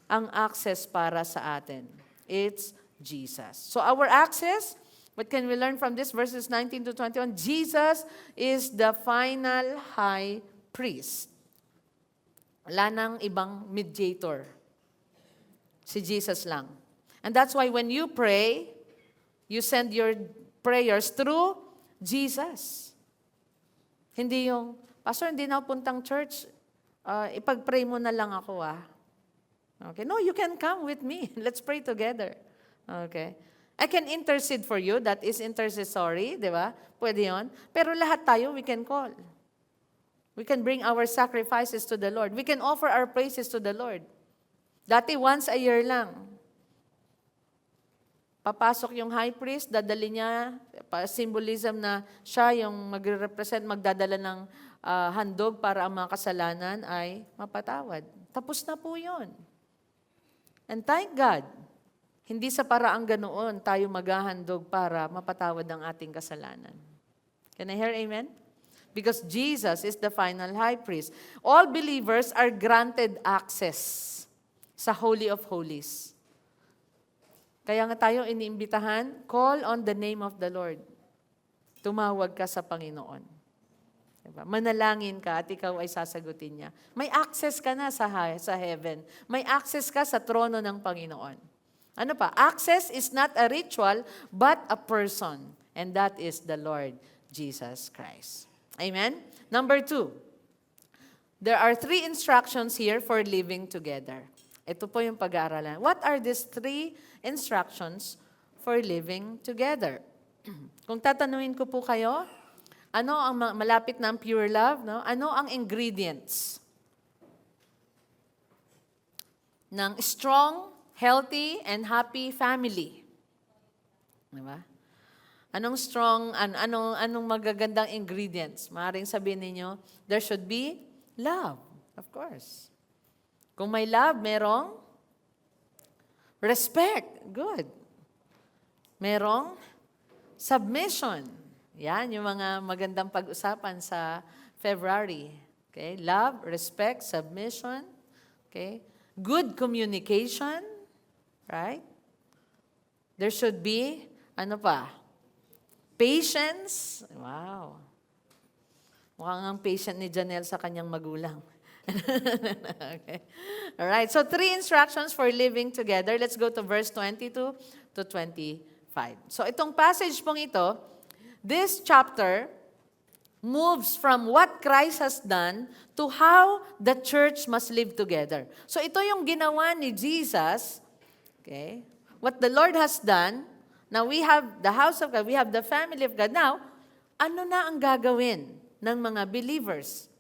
ang access para sa atin. It's Jesus. So our access, what can we learn from this? Verses 19 to 21, Jesus is the final high priest. Wala nang ibang mediator. Si Jesus lang. And that's why when you pray, you send your prayers through Jesus. Hindi yung, Pastor, hindi na ako puntang church. Ipag-pray mo na lang ako Okay. No, you can come with me. Let's pray together. Okay. I can intercede for you. That is intercessory, di ba? Pwede yun. Pero lahat tayo, we can call. We can bring our sacrifices to the Lord. We can offer our praises to the Lord. Dati, once a year lang. Papasok yung high priest, dadali niya, symbolism na siya yung magre-represent, magdadala ng handog para ang mga kasalanan ay mapatawad. Tapos na po yun. And thank God, hindi sa paraang ganoon tayo maghahandog para mapatawad ang ating kasalanan. Can I hear amen? Because Jesus is the final high priest. All believers are granted access sa Holy of Holies. Kaya nga tayo iniimbitahan, call on the name of the Lord. Tumawag ka sa Panginoon. Diba? Manalangin ka at ikaw ay sasagutin niya. May access ka na sa heaven. May access ka sa trono ng Panginoon. Ano pa? Access is not a ritual, but a person. And that is the Lord Jesus Christ. Amen? Number 2, there are 3 instructions here for living together. Ito po yung pag-aaralan. What are these 3 instructions for living together? Kung tatanungin ko po kayo, ano ang malapit na ang pure love? No? Ano ang ingredients ng strong, healthy, and happy family? Diba? Anong strong, anong magagandang ingredients? Maaaring sabihin ninyo, there should be love, of course. Kung may love, merong respect. Good. Merong submission. Yan, yung mga magandang pag-usapan sa February. Okay? Love, respect, submission. Okay? Good communication. Right? There should be, ano pa? Patience. Wow. Mukhang ang patient ni Janelle sa kanyang magulang. Okay. All right. So 3 instructions for living together. Let's go to verse 22 to 25. So itong passage pong ito, this chapter moves from what Christ has done to how the church must live together. So ito yung ginawa ni Jesus, okay? What the Lord has done. Now we have the house of God, we have the family of God. Now, ano na ang gagawin ng mga believers?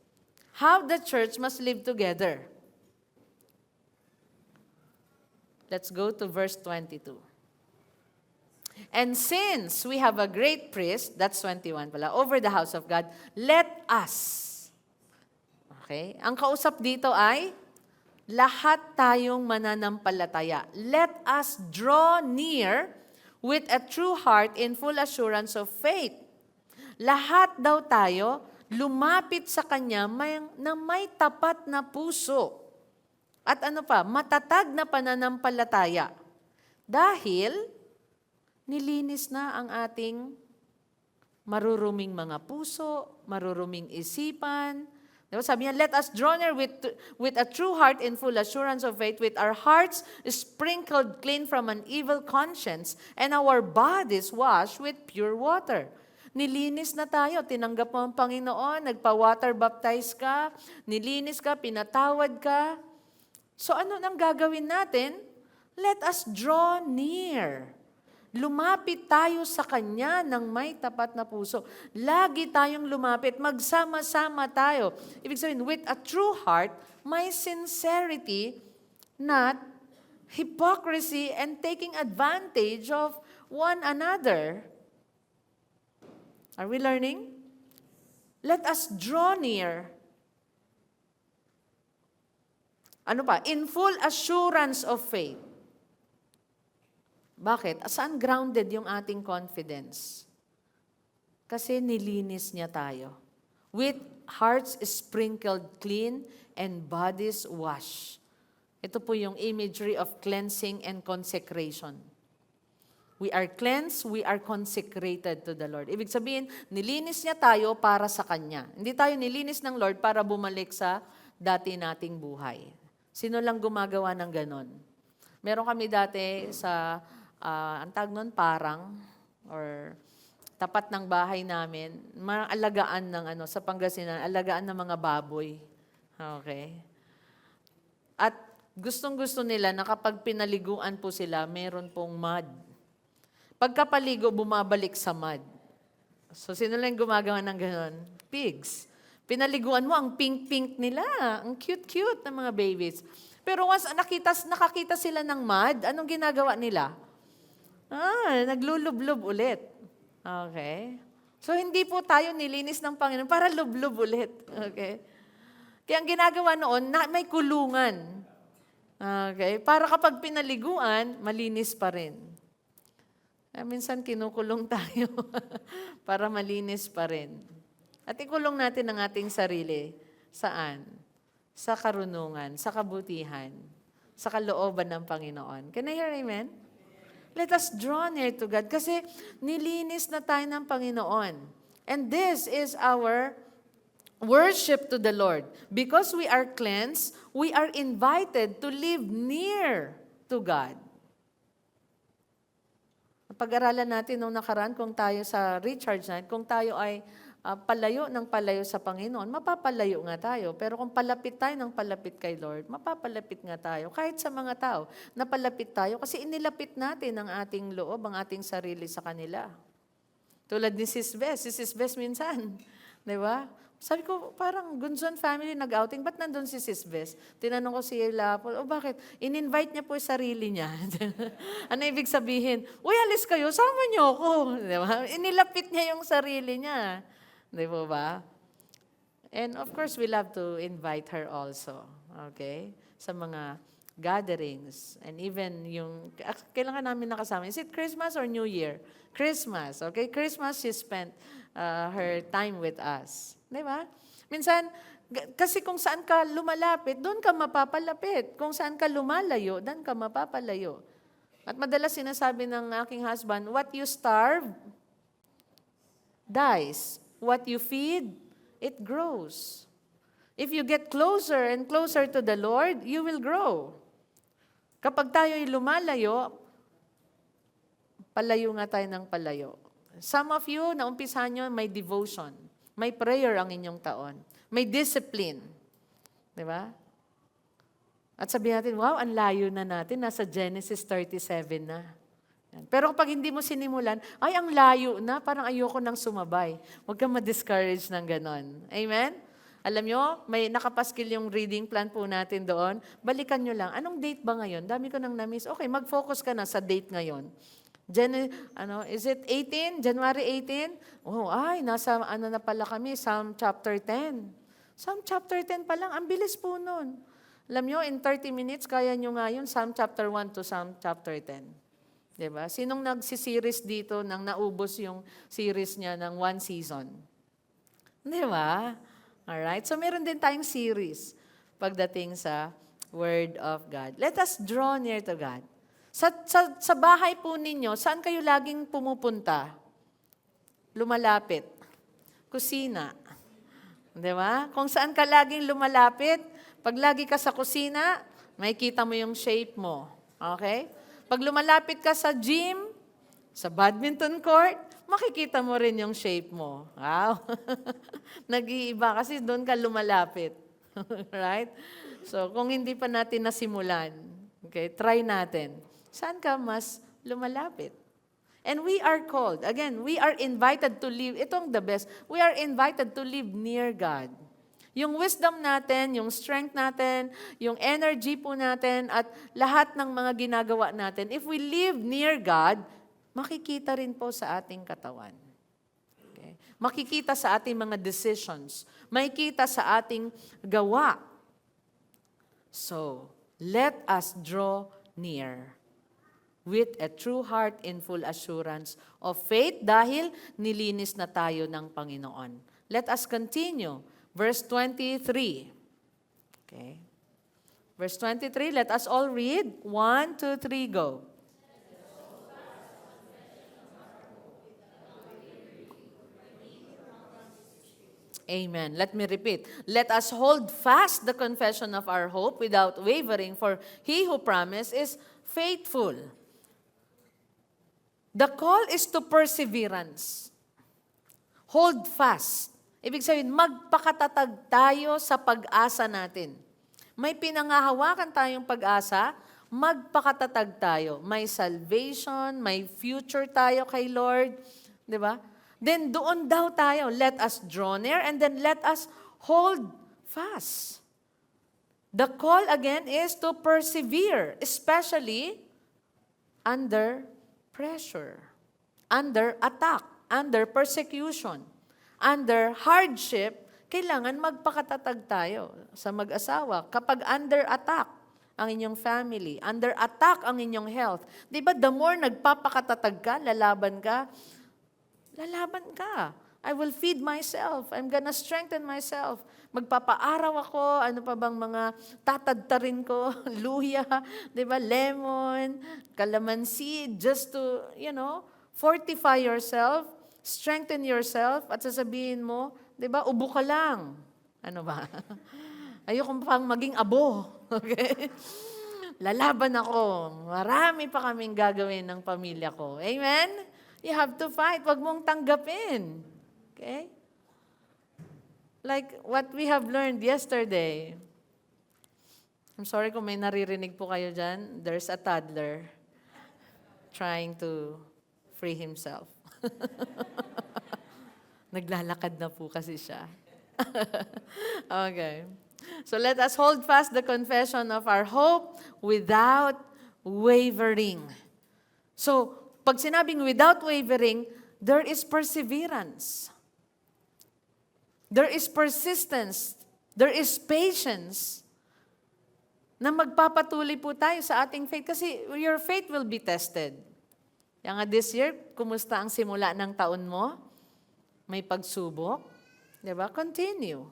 How the church must live together. Let's go to verse 22. And since we have a great priest, that's 21 pala, over the house of God, let us. Okay? Ang kausap dito ay, lahat tayong mananampalataya. Let us draw near with a true heart in full assurance of faith. Lahat daw tayo, lumapit sa Kanya na may tapat na puso. At ano pa, matatag na pananampalataya. Dahil, nilinis na ang ating maruruming mga puso, maruruming isipan. Diba? Sabi niya, let us draw near with a true heart in full assurance of faith, with our hearts sprinkled clean from an evil conscience, and our bodies washed with pure water. Nilinis na tayo, tinanggap mo ang Panginoon, nagpa-water baptize ka, nilinis ka, pinatawad ka. So ano nang gagawin natin? Let us draw near. Lumapit tayo sa Kanya ng may tapat na puso. Lagi tayong lumapit, magsama-sama tayo. Ibig sabihin, with a true heart, may sincerity, not hypocrisy and taking advantage of one another. Are we learning? Let us draw near. Ano pa? In full assurance of faith. Bakit? Saan grounded yung ating confidence? Kasi nilinis niya tayo. With hearts sprinkled clean and bodies washed. Ito po yung imagery of cleansing and consecration. We are cleansed, we are consecrated to the Lord. Ibig sabihin, nilinis niya tayo para sa Kanya. Hindi tayo nilinis ng Lord para bumalik sa dati nating buhay. Sino lang gumagawa ng ganon? Meron kami dati sa, ang tawag nun, parang, or tapat ng bahay namin, alagaan ng sa Pangasinan, alagaan ng mga baboy. Okay? At gustong-gusto nila na kapag pinaliguan po sila, meron pong mud. Pagkapaligo, bumabalik sa mud. So, sino lang gumagawa ng gano'n? Pigs. Pinaliguan mo, ang pink-pink nila. Ang cute-cute ng mga babies. Pero once nakakita sila ng mud, anong ginagawa nila? Naglulublob ulit. Okay? So, hindi po tayo nilinis ng Panginoon para lublob ulit. Okay? Kaya ang ginagawa noon, may kulungan. Okay? Para kapag pinaliguan, malinis pa rin. Minsan kinukulong tayo para malinis pa rin. At ikulong natin ang ating sarili. Saan? Sa karunungan, sa kabutihan, sa kalooban ng Panginoon. Can I hear amen? Let us draw near to God kasi nilinis na tayo ng Panginoon. And this is our worship to the Lord. Because we are cleansed, we are invited to live near to God. Pag-aralan natin nung nakaraan kung tayo sa recharge night, kung tayo ay palayo ng palayo sa Panginoon, mapapalayo nga tayo. Pero kung palapit tayo ng palapit kay Lord, mapapalapit nga tayo. Kahit sa mga tao, napalapit tayo kasi inilapit natin ang ating loob, ang ating sarili sa kanila. Tulad ni Sis Bes minsan. Di ba? Sabi ko, parang Gunzon family nag-outing, ba't nandun si Sis Bes? Tinanong ko si Lapol, bakit? In-invite niya po yung sarili niya. Ano ibig sabihin? Uy, alis kayo, sama niyo ako. Diba? Inilapit niya yung sarili niya. Di ba? And of course, we love to invite her also. Okay? Sa mga gatherings, and even yung, kailangan namin nakasama. Is it Christmas or New Year? Christmas, okay? Christmas, she spent her time with us. Di ba? Minsan, kasi kung saan ka lumalapit, doon ka mapapalapit. Kung saan ka lumalayo, doon ka mapapalayo. At madalas sinasabi ng aking husband, what you starve, dies. What you feed, it grows. If you get closer and closer to the Lord, you will grow. Kapag tayo'y lumalayo, palayo nga tayo ng palayo. Some of you, naumpisahan nyo, may devotion. May prayer ang inyong taon. May discipline. Di ba? At sabihin natin, wow, ang layo na natin. Nasa Genesis 37 na. Pero kapag hindi mo sinimulan, ay, ang layo na, parang ayoko nang sumabay. Huwag kang ma-discourage ng ganon. Amen? Alam nyo, may nakapaskil yung reading plan po natin doon. Balikan nyo lang. Anong date ba ngayon? Dami ko nang na-miss. Okay, mag-focus ka na sa date ngayon. Is it 18? January 18? Oh, ay, nasa na pala kami, Psalm chapter 10. Psalm chapter 10 pa lang, ang bilis po nun. Alam nyo, in 30 minutes, kaya nyo nga yun, Psalm chapter 1 to Psalm chapter 10. Diba? Sinong nagsiseries dito nang naubos yung series niya ng one season? Diba? Alright? So, meron din tayong series pagdating sa Word of God. Let us draw near to God. Sa bahay po ninyo, saan kayo laging pumupunta? Lumalapit. Kusina. Di ba? Kung saan ka laging lumalapit, pag lagi ka sa kusina, makikita mo yung shape mo. Okay? Pag lumalapit ka sa gym, sa badminton court, makikita mo rin yung shape mo. Wow! Nag-iiba kasi doon ka lumalapit. Right? So, kung hindi pa natin nasimulan, okay, try natin. Saan ka mas lumalapit? And we are called, again, we are invited to live, itong the best, we are invited to live near God. Yung wisdom natin, yung strength natin, yung energy po natin, at lahat ng mga ginagawa natin, if we live near God, makikita rin po sa ating katawan. Okay? Makikita sa ating mga decisions. Makikita sa ating gawa. So, let us draw near with a true heart in full assurance of faith dahil nilinis na tayo ng Panginoon. Let us continue. Verse 23. Okay. Verse 23, let us all read. 1, 2, 3, go. Amen. Let me repeat. Let us hold fast the confession of our hope without wavering, for he who promised is faithful. The call is to perseverance. Hold fast. Ibig sabihin, magpakatatag tayo sa pag-asa natin. May pinangahawakan tayong pag-asa, magpakatatag tayo. May salvation, may future tayo kay Lord. Di ba? Then doon daw tayo, let us draw near and then let us hold fast. The call again is to persevere, especially under pressure, under attack, under persecution, under hardship. Kailangan magpakatatag tayo sa mag-asawa. Kapag under attack ang inyong family, under attack ang inyong health, di ba the more nagpapakatatag ka, lalaban ka, I will feed myself. I'm gonna strengthen myself. Magpapaaraw ako. Ano pa bang mga tatadtarin ko? Luya, di ba? Lemon, calamansi, just to, fortify yourself, strengthen yourself, at sasabihin mo, di ba, ubo ka lang. Ano ba? Ayoko pang maging abo. Okay? Lalaban ako. Marami pa kaming gagawin ng pamilya ko. Amen? You have to fight. Huwag mong tanggapin. Okay? Like what we have learned yesterday. I'm sorry kung may naririnig po kayo dyan. There's a toddler trying to free himself. Naglalakad na po kasi siya. Okay. So let us hold fast the confession of our hope without wavering. So, pag sinabing without wavering, there is perseverance. There is persistence. There is patience. na magpapatuloy po tayo sa ating faith kasi your faith will be tested. Kaya nga this year, kumusta ang simula ng taon mo? May pagsubok? Diba? Continue.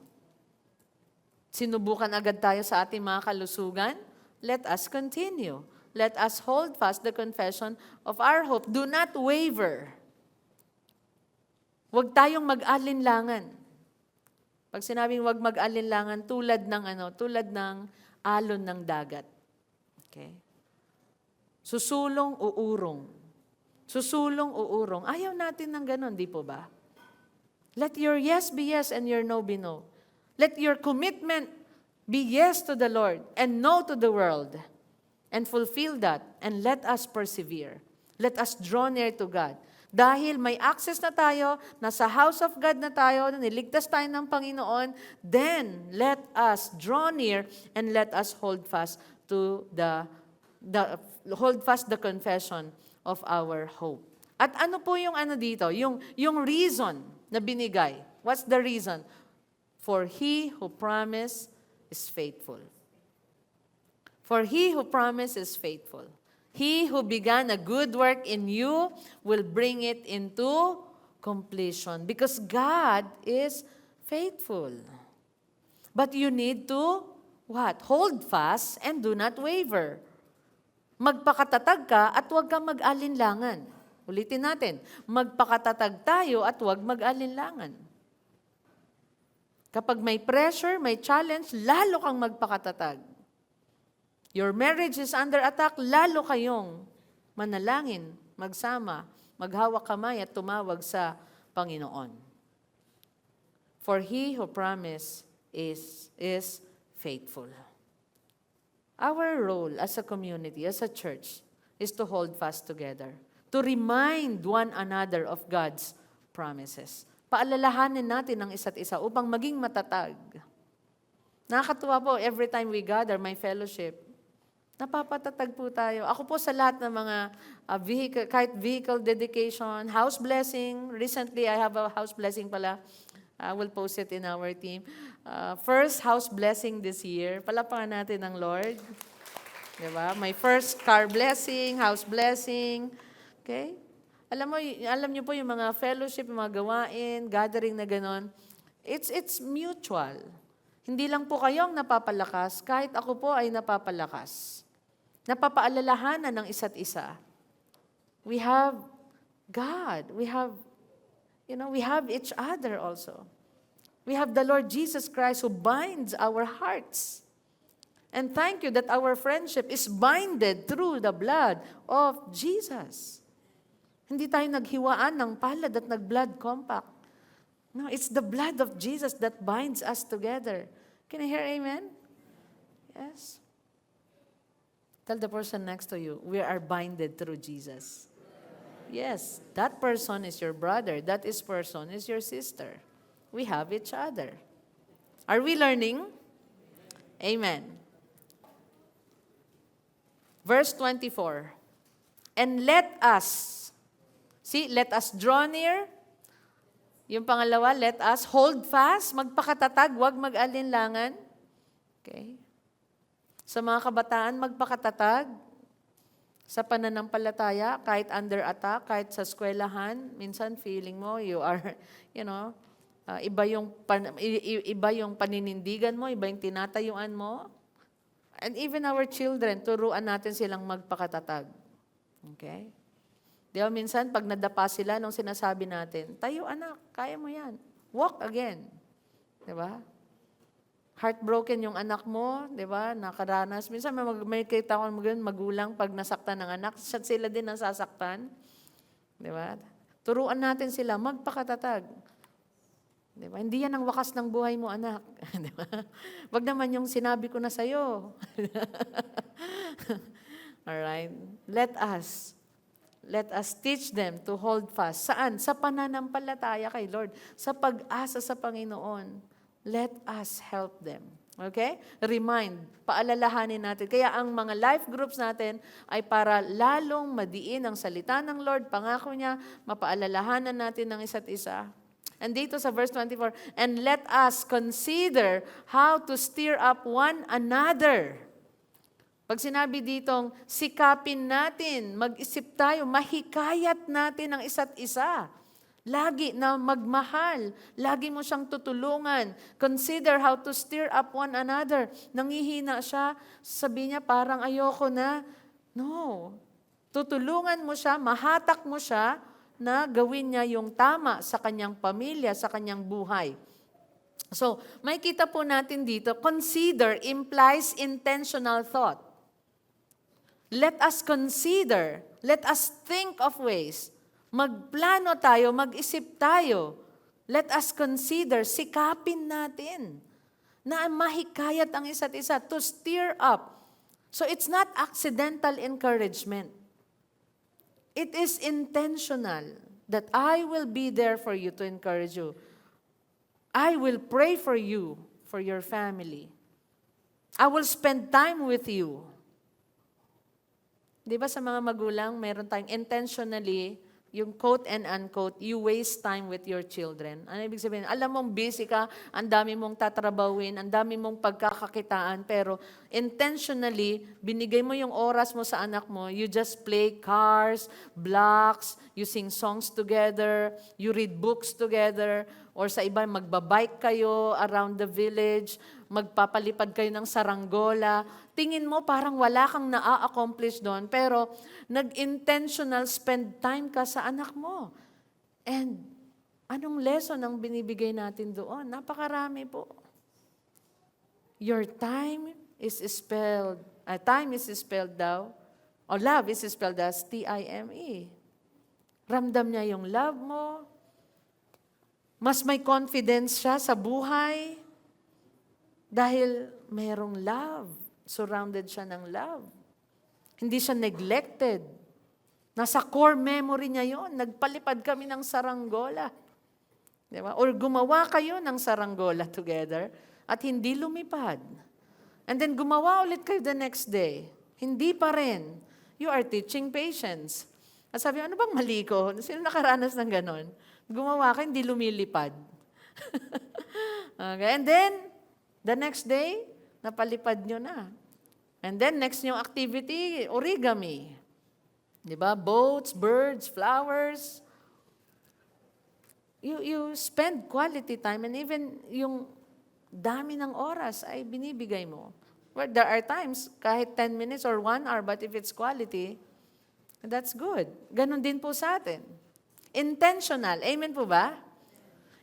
Sinubukan agad tayo sa ating mga kalusugan? Let us continue. Let us hold fast the confession of our hope. Do not waver. Huwag tayong mag-alinlangan. Pag sinabing huwag mag-alinlangan, tulad ng alon ng dagat. Okay? Susulong, uurong. Susulong, uurong. Ayaw natin ng ganon, di po ba? Let your yes be yes and your no be no. Let your commitment be yes to the Lord and no to the world. And fulfill that. And let us persevere. Let us draw near to God. Dahil may access na tayo, nasa house of God na tayo, niligtas tayo ng Panginoon, then let us draw near and let us hold fast to the confession of our hope. At ano po yung dito? Yung reason na binigay. What's the reason? For he who promised is faithful. For he who promised is faithful. He who began a good work in you will bring it into completion. Because God is faithful. But you need to, what? Hold fast and do not waver. Magpakatatag ka at huwag kang mag-alinlangan. Ulitin natin, magpakatatag tayo at huwag mag-alinlangan. Kapag may pressure, may challenge, lalo kang magpakatatag. Your marriage is under attack, lalo kayong manalangin, magsama, maghawak kamay at tumawag sa Panginoon. For he who promised is faithful. Our role as a community, as a church, is to hold fast together, to remind one another of God's promises. Paalalahanin natin ang isa't isa upang maging matatag. Nakakatuwa po, every time we gather, my fellowship, napapatatag po tayo. Ako po sa lahat ng mga kahit vehicle dedication, house blessing. Recently, I have a house blessing pala. I will post it in our team. First house blessing this year. Palapakan natin ng Lord. Diba? My first car blessing, house blessing. Okay? Alam niyo po yung mga fellowship, yung mga gawain, gathering na ganon. It's mutual. Hindi lang po kayong napapalakas, kahit ako po ay napapalakas. Napapaalalahanan ng isa't isa. We have God. We have each other also. We have the Lord Jesus Christ who binds our hearts. And thank you that our friendship is binded through the blood of Jesus. Hindi tayo naghiwaan ng palad at nag-blood compact. No, it's the blood of Jesus that binds us together. Can I hear amen? Yes. Tell the person next to you, we are binded through Jesus. Yes, that person is your brother. That person is your sister. We have each other. Are we learning? Amen. Verse 24. And let us draw near. Yung pangalawa, let us hold fast, magpakatatag, wag mag-alinlangan. Okay? Sa mga kabataan, magpakatatag. Sa pananampalataya, kahit under attack, kahit sa eskwelahan, minsan feeling mo, you are, iba yung paninindigan mo, iba yung tinatayuan mo. And even our children, turuan natin silang magpakatatag. Okay? Di ba minsan, pag nadapa sila nung sinasabi natin, tayo anak, kaya mo yan. Walk again. Di ba? Heartbroken yung anak mo, di ba? Nakaranas. Minsan may kita ko magulang pag nasaktan ng anak, sila din nasasaktan. Di ba? Turuan natin sila, magpakatatag. Di ba? Hindi yan ang wakas ng buhay mo, anak. Di ba? Wag naman yung sinabi ko na sa'yo. Alright? Let us teach them to hold fast. Saan? Sa pananampalataya kay Lord. Sa pag-asa sa Panginoon. Let us help them. Okay? Remind, paalalahanin natin. Kaya ang mga life groups natin ay para lalong madiin ang salita ng Lord. Pangako niya, mapaalalahanan natin ng isa't isa. And dito sa verse 24, and let us consider how to stir up one another Pag sinabi ditong, sikapin natin, mag-isip tayo, mahikayat natin ang isa't isa. Lagi na magmahal. Lagi mo siyang tutulungan. Consider how to stir up one another. Nangihina siya, sabi niya parang ayoko na. No. Tutulungan mo siya, mahatak mo siya na gawin niya yung tama sa kanyang pamilya, sa kanyang buhay. So, may kita po natin dito, consider implies intentional thought. Let us consider, let us think of ways. Magplano tayo, mag-isip tayo. Let us consider, sikapin natin na mahikayat ang isa't isa to stir up. So it's not accidental encouragement. It is intentional that I will be there for you to encourage you. I will pray for you, for your family. I will spend time with you. Di ba sa mga magulang, meron tayong intentionally, yung quote and unquote, you waste time with your children. Ano ibig sabihin? Alam mong busy ka, ang dami mong tatrabawin, ang dami mong pagkakakitaan, pero intentionally, binigay mo yung oras mo sa anak mo, you just play cars, blocks, you sing songs together, you read books together, or sa iba, magbabike kayo around the village, magpapalipad kayo ng saranggola. Tingin mo parang wala kang na-accomplish doon, pero nag-intentional spend time ka sa anak mo. And anong lesson ang binibigay natin doon? Napakarami po. Your time is spelled daw, or love is spelled as T-I-M-E. Ramdam niya yung love mo. Mas may confidence siya sa buhay dahil mayroong love. Surrounded siya ng love. Hindi siya neglected. Nasa core memory niya yon. Nagpalipad kami ng saranggola. Di ba? Or gumawa kayo ng saranggola together at hindi lumipad. And then gumawa ulit kayo the next day. Hindi pa rin. You are teaching patience. At sabi, ano bang mali ko? Sino nakaranas ng ganon? Gumawa ka, hindi lumilipad. Okay? And then, the next day, napalipad nyo na. And then, next yung activity, origami. Di ba? Boats, birds, flowers. You spend quality time and even yung dami ng oras ay binibigay mo. Well, there are times, kahit 10 minutes or 1 hour, but if it's quality, that's good. Ganon din po sa atin. Intentional. Amen po ba?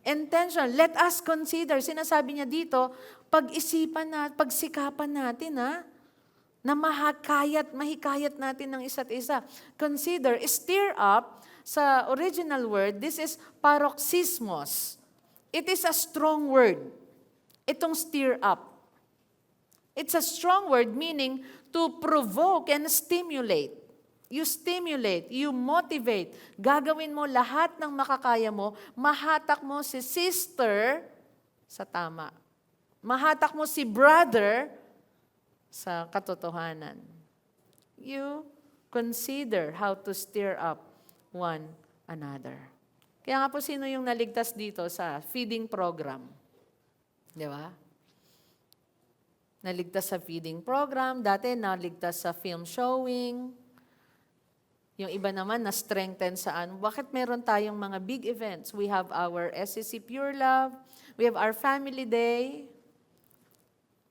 Intentional. Let us consider. Sinasabi niya dito, pag-isipan natin, pagsikapan natin, na mahikayat natin ng isa't isa. Consider, stir up, sa original word, this is paroxysmos. It is a strong word. Itong stir up. It's a strong word meaning to provoke and stimulate. You stimulate, you motivate. Gagawin mo lahat ng makakaya mo, mahatak mo si sister sa tama. Mahatak mo si brother sa katotohanan. You consider how to stir up one another. Kaya nga po, sino yung naligtas dito sa feeding program? Di ba? Naligtas sa feeding program, dati naligtas sa film showing. Yung iba naman na-strengthen saan. Bakit meron tayong mga big events? We have our SCC Pure Love. We have our Family Day.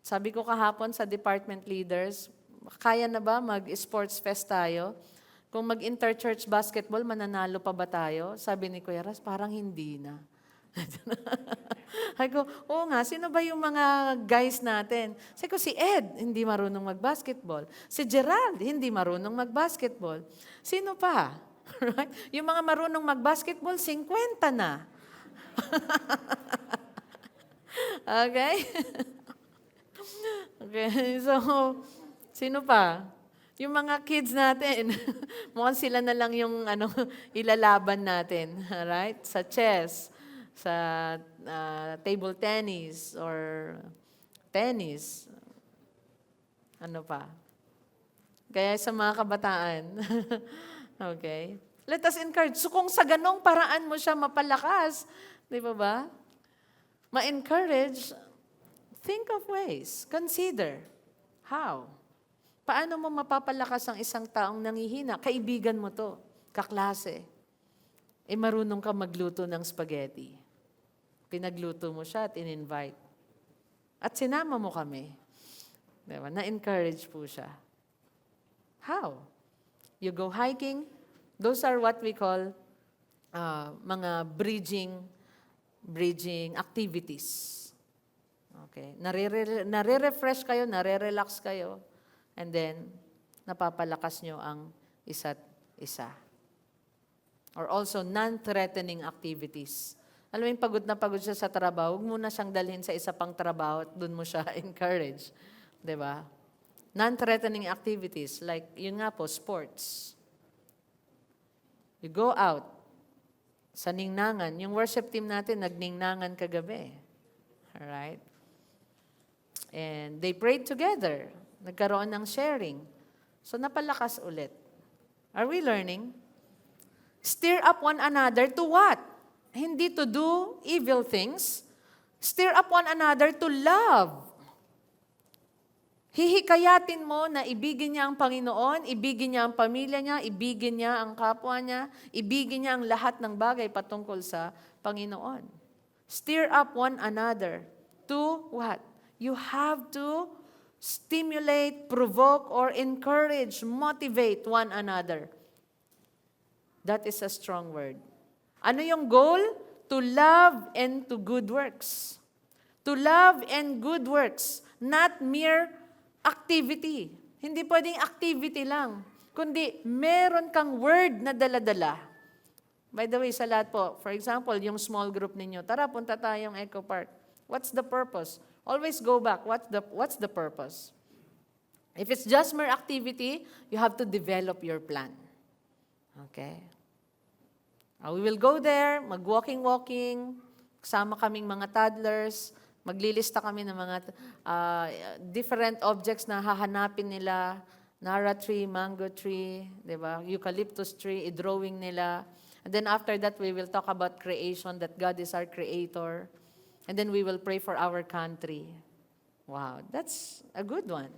Sabi ko kahapon sa department leaders, kaya na ba mag-sports fest tayo? Kung mag-interchurch basketball, mananalo pa ba tayo? Sabi ni Kuya Ras, parang hindi na. Sabi ko, oo nga, sino ba yung mga guys natin? Sabi ko, si Ed, hindi marunong mag-basketball. Si Gerald, hindi marunong mag-basketball. Sino pa? Right? Yung mga marunong mag-basketball, 50 na. Okay? Okay, so, sino pa? Yung mga kids natin, mukhang sila na lang yung ilalaban natin. Right? Sa chess, sa table tennis, or tennis. Ano pa? Kaya sa mga kabataan. Okay? Let us encourage. So kung sa ganong paraan mo siya mapalakas, di ba? Ma-encourage, think of ways. Consider. How? Paano mo mapapalakas ang isang taong nangihina? Kaibigan mo to, kaklase. Marunong ka magluto ng spaghetti. Pinagluto mo siya at in-invite. At sinama mo kami. Diba? Na-encourage po siya. How? You go hiking. Those are what we call mga bridging activities. Okay. Nare-refresh kayo, nare-relax kayo, and then napapalakas nyo ang isa't isa. Or also non-threatening activities. Alam mo yung pagod na pagod siya sa trabaho, huwag mo na siyang dalhin sa isa pang trabaho at doon mo siya encourage. Diba? Non-threatening activities, like yun nga po, sports. You go out sa Ningnangan. Yung worship team natin, nagningnangan kagabi. Alright? And they prayed together. Nagkaroon ng sharing. So napalakas ulit. Are we learning? Stir up one another to what? Hindi to do evil things. Stir up one another to love. Hihikayatin mo na ibigin niya ang Panginoon, ibigin niya ang pamilya niya, ibigin niya ang kapwa niya, ibigin niya ang lahat ng bagay patungkol sa Panginoon. Stir up one another to what? You have to stimulate, provoke, or encourage, motivate one another. That is a strong word. Ano yung goal? To love and to good works. To love and good works, not mere activity. Hindi pwedeng activity lang, kundi meron kang word na dala-dala. By the way, sa lahat po, for example, yung small group ninyo, tara, punta tayong Eco Park. What's the purpose? Always go back. What's the purpose? If it's just mere activity, you have to develop your plan. Okay? We will go there, mag-walking, kasama kaming mga toddlers, maglilista kami ng mga different objects na hahanapin nila, Nara tree, mango tree, diba? Eucalyptus tree, i-drawing nila. And then after that, we will talk about creation, that God is our creator. And then we will pray for our country. Wow, that's a good one.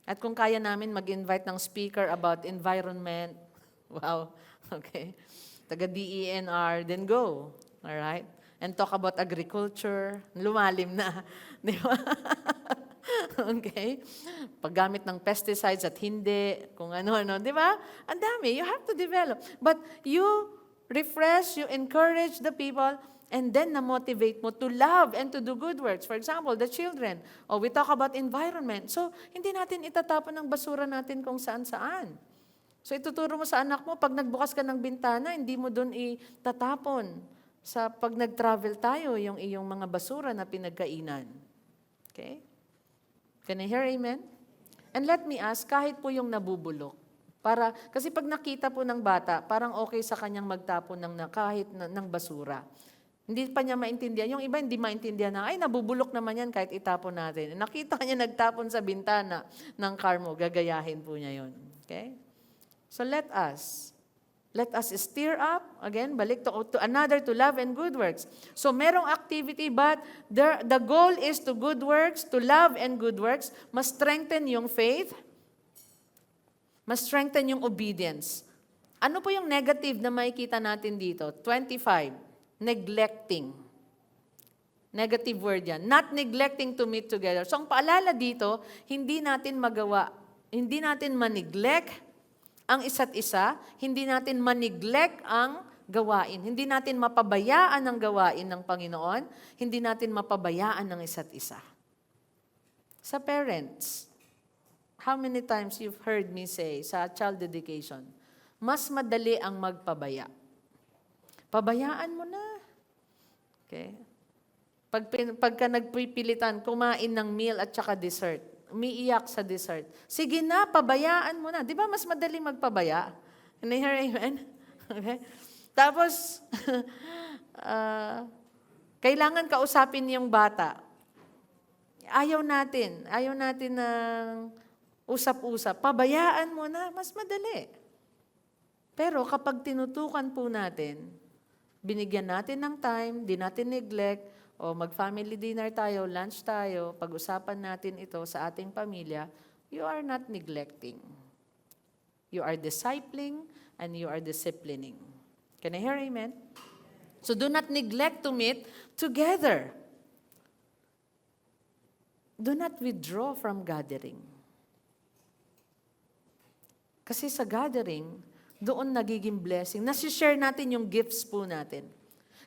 At kung kaya namin mag-invite ng speaker about environment, wow, okay. Taga-DENR, then go. All right? And talk about agriculture. Lumalim na. Di ba? Okay? Paggamit ng pesticides at hindi, kung ano-ano. Di ba? Ang dami. You have to develop. But you refresh, you encourage the people, and then na-motivate mo to love and to do good works. For example, the children. We talk about environment. So, hindi natin itatapon ng basura natin kung saan-saan. So ituturo mo sa anak mo, pag nagbukas ka ng bintana, hindi mo doon itatapon. Sa pag nag-travel tayo, yung iyong mga basura na pinagkainan. Okay? Can I hear amen? And let me ask, kahit po yung nabubulok, kasi pag nakita po ng bata, parang okay sa kanyang magtapon kahit ng basura. Hindi pa niya maintindihan. Yung iba hindi maintindihan na, ay nabubulok naman yan kahit itapon natin. Nakita niya nagtapon sa bintana ng car mo, gagayahin po niya yun. Okay? So let us stir up, again, balik to another to love and good works. So merong activity, but the goal is to good works, to love and good works, mas strengthen yung faith, mas strengthen yung obedience. Ano po yung negative na makikita natin dito? 25, neglecting. Negative word yan. Not neglecting to meet together. So ang paalala dito, hindi natin ma-neglect ang isa't isa, hindi natin ma-neglect ang gawain. Hindi natin mapabayaan ang gawain ng Panginoon, hindi natin mapabayaan ang isa't isa. Sa parents, how many times you've heard me say sa child dedication, mas madali ang magpabaya. Pabayaan mo na. Okay? Pagka nagpipilitan, kumain ng meal at saka dessert, umiiyak sa dessert. Sige na, pabayaan mo na. Di ba mas madali magpabaya? Can I hear amen? Okay? Tapos, kailangan kausapin yung bata. Ayaw natin ng usap-usap. Pabayaan mo na, mas madali. Pero kapag tinutukan po natin, binigyan natin ng time, di natin neglect, o mag-family dinner tayo, lunch tayo, pag-usapan natin ito sa ating pamilya, you are not neglecting. You are discipling and you are disciplining. Can I hear amen? So do not neglect to meet together. Do not withdraw from gathering. Kasi sa gathering, doon nagiging blessing. Nasi-share natin yung gifts po natin.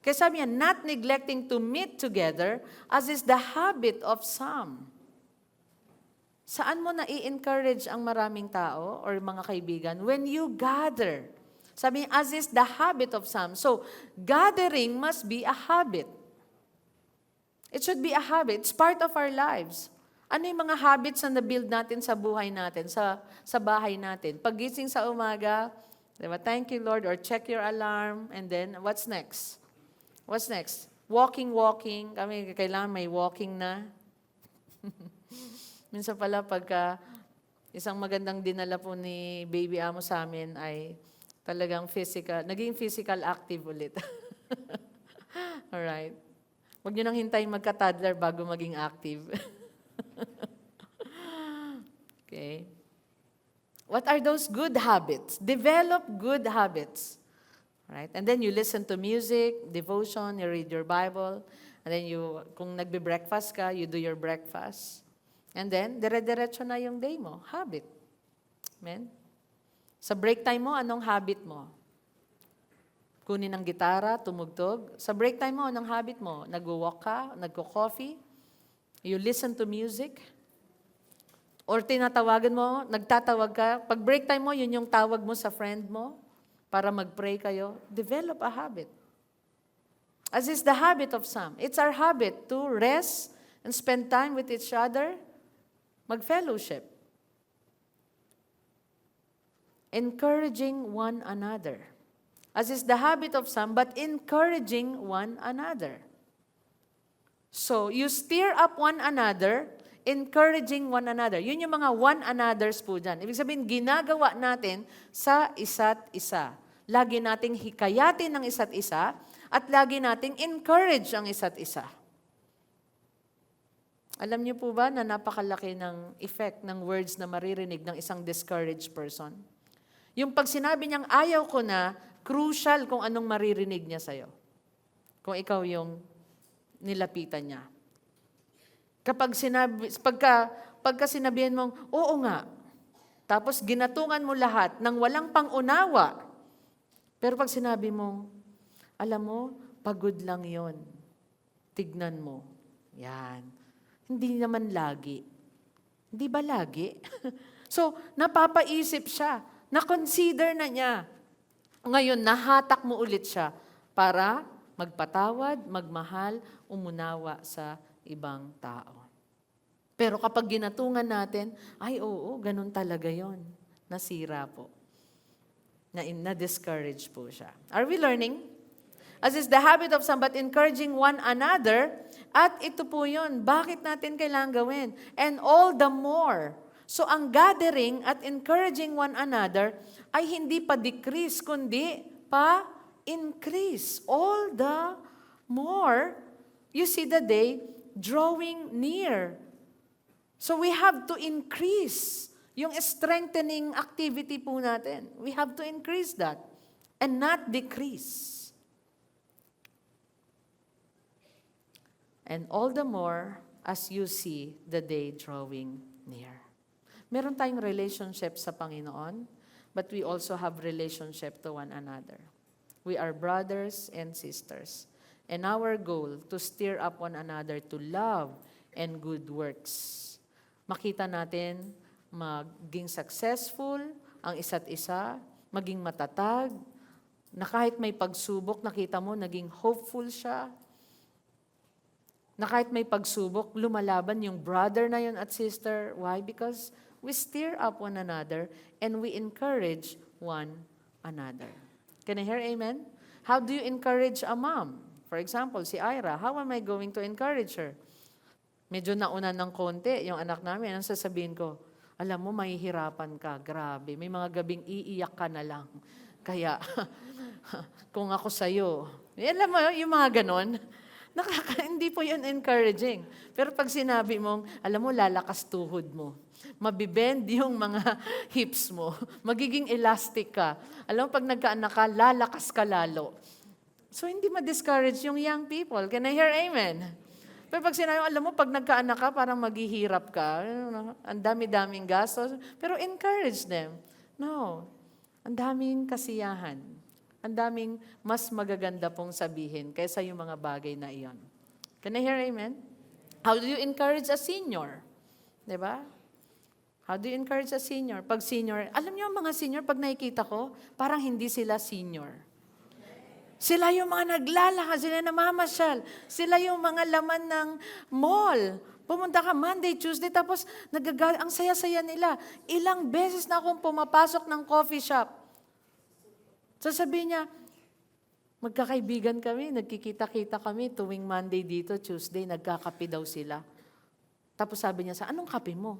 Kaya sabi niya, not neglecting to meet together as is the habit of some. Saan mo na-i-encourage ang maraming tao or mga kaibigan? When you gather. Sabi niya, as is the habit of some. So, gathering must be a habit. It should be a habit. It's part of our lives. Ano yung mga habits na na-build natin sa buhay natin, sa bahay natin? Paggising sa umaga, diba, thank you Lord, or check your alarm, and then what's next? What's next? Walking. Kami, kailangan may walking na. Minsan pala, pagka isang magandang dinala po ni Baby Amo sa amin ay talagang naging physical active ulit. Alright. Huwag nyo nang hintayin magka-toddler bago maging active. Okay. What are those good habits? Develop good habits. Right? And then you listen to music, devotion, you read your Bible, and then kung nagbe-breakfast ka, you do your breakfast. And then, dire-diretso na yung day mo. Habit. Amen? Sa break time mo, anong habit mo? Kunin ang gitara, tumugtog. Sa break time mo, anong habit mo? Nag-walk ka? Nagko-coffee? You listen to music? Or tinatawagan mo, nagtatawag ka? Pag break time mo, yun yung tawag mo sa friend mo para mag-pray kayo. Develop a habit. As is the habit of some. It's our habit to rest and spend time with each other, mag-fellowship. Encouraging one another. As is the habit of some, but encouraging one another. So, you stir up one another, encouraging one another. Yun yung mga one another's po dyan. Ibig sabihin, ginagawa natin sa isa't isa. Lagi nating hikayatin ng isa't isa, at lagi nating encourage ang isa't isa. Alam niyo po ba na napakalaki ng effect ng words na maririnig ng isang discouraged person? Yung pag sinabi niyang ayaw ko na, crucial kung anong maririnig niya sa'yo. Kung ikaw yung nilapitan niya. Pagka sinabihan mong, oo nga, tapos ginatungan mo lahat ng walang pangunawa, pero pag sinabi mong, alam mo, pagod lang yon. Tignan mo. Yan. Hindi naman lagi. Hindi ba lagi? So, napapaisip siya. Na-consider na niya. Ngayon, nahatak mo ulit siya para magpatawad, magmahal, umunawa sa ibang tao. Pero kapag ginatungan natin, ay oo, ganun talaga yon. Nasira po. Na-discourage po siya. Are we learning? As is the habit of some, but encouraging one another. At ito po yun, bakit natin kailangan gawin? And all the more. So ang gathering at encouraging one another ay hindi pa decrease, kundi pa increase. All the more, you see the day drawing near. So we have to increase yung strengthening activity po natin. We have to increase that and not decrease. And all the more as you see the day drawing near. Meron tayong relationship sa Panginoon, but we also have relationship to one another. We are brothers and sisters. And our goal, to stir up one another to love and good works. Makita natin maging successful ang isa't isa, maging matatag, na kahit may pagsubok, nakita mo, naging hopeful siya, na kahit may pagsubok, lumalaban yung brother na yun at sister. Why? Because we stir up one another and we encourage one another. Can I hear amen? How do you encourage a mom? For example, si Ira, how am I going to encourage her? Medyo nauna ng konti yung anak namin. Anong sasabihin ko? Alam mo, mahihirapan ka. Grabe. May mga gabing iiyak ka na lang. Kaya, kung ako sa'yo. Alam mo, yung mga ganon. Hindi po yun encouraging. Pero pag sinabi mong, alam mo, lalakas tuhod mo. Mabibend yung mga hips mo. Magiging elastic ka. Alam mo, pag nagkaanak ka, lalakas ka lalo. So, hindi ma-discourage yung young people. Can I hear amen? Pero pag sinabi, alam mo, pag nagkaanak ka, parang maghihirap ka. Ang dami-daming gastos. Pero encourage them. No. Ang daming kasiyahan. Ang daming mas magaganda pong sabihin kaysa yung mga bagay na iyon. Can I hear amen? How do you encourage a senior? Diba? How do you encourage a senior? Pag senior, alam niyo mga senior, pag nakikita ko, parang hindi sila senior. Sila yung mga naglalakad, sila namamasyal. Sila yung mga laman ng mall. Pumunta ka Monday, Tuesday, tapos ang saya-saya nila. Ilang beses na akong pumapasok ng coffee shop. Sasabihin niya, magkakaibigan kami, nagkikita-kita kami tuwing Monday dito, Tuesday, nagkakape daw sila. Tapos sabi niya anong kape mo?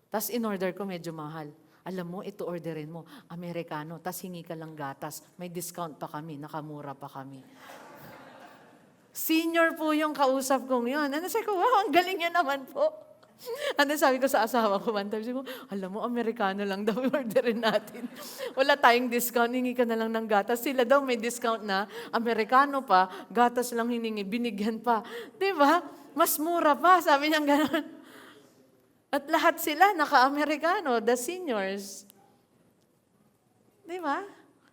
Tapos in-order ko medyo mahal. Alam mo, ito orderin mo, Amerikano, tapos hingi ka lang gatas. May discount pa kami, nakamura pa kami. Senior po yung kausap kong yun. Sabi ko, wow, ang galing niya naman po. Sabi ko sa asawa ko, sabi ko, alam mo, Amerikano lang daw orderin natin. Wala tayong discount, hingi ka na lang ng gatas. Sila daw may discount na, Amerikano pa, gatas lang hiningi, binigyan pa. Diba? Mas mura pa, sabi niya gano'n. At lahat sila naka-Amerikano, the seniors. Diba?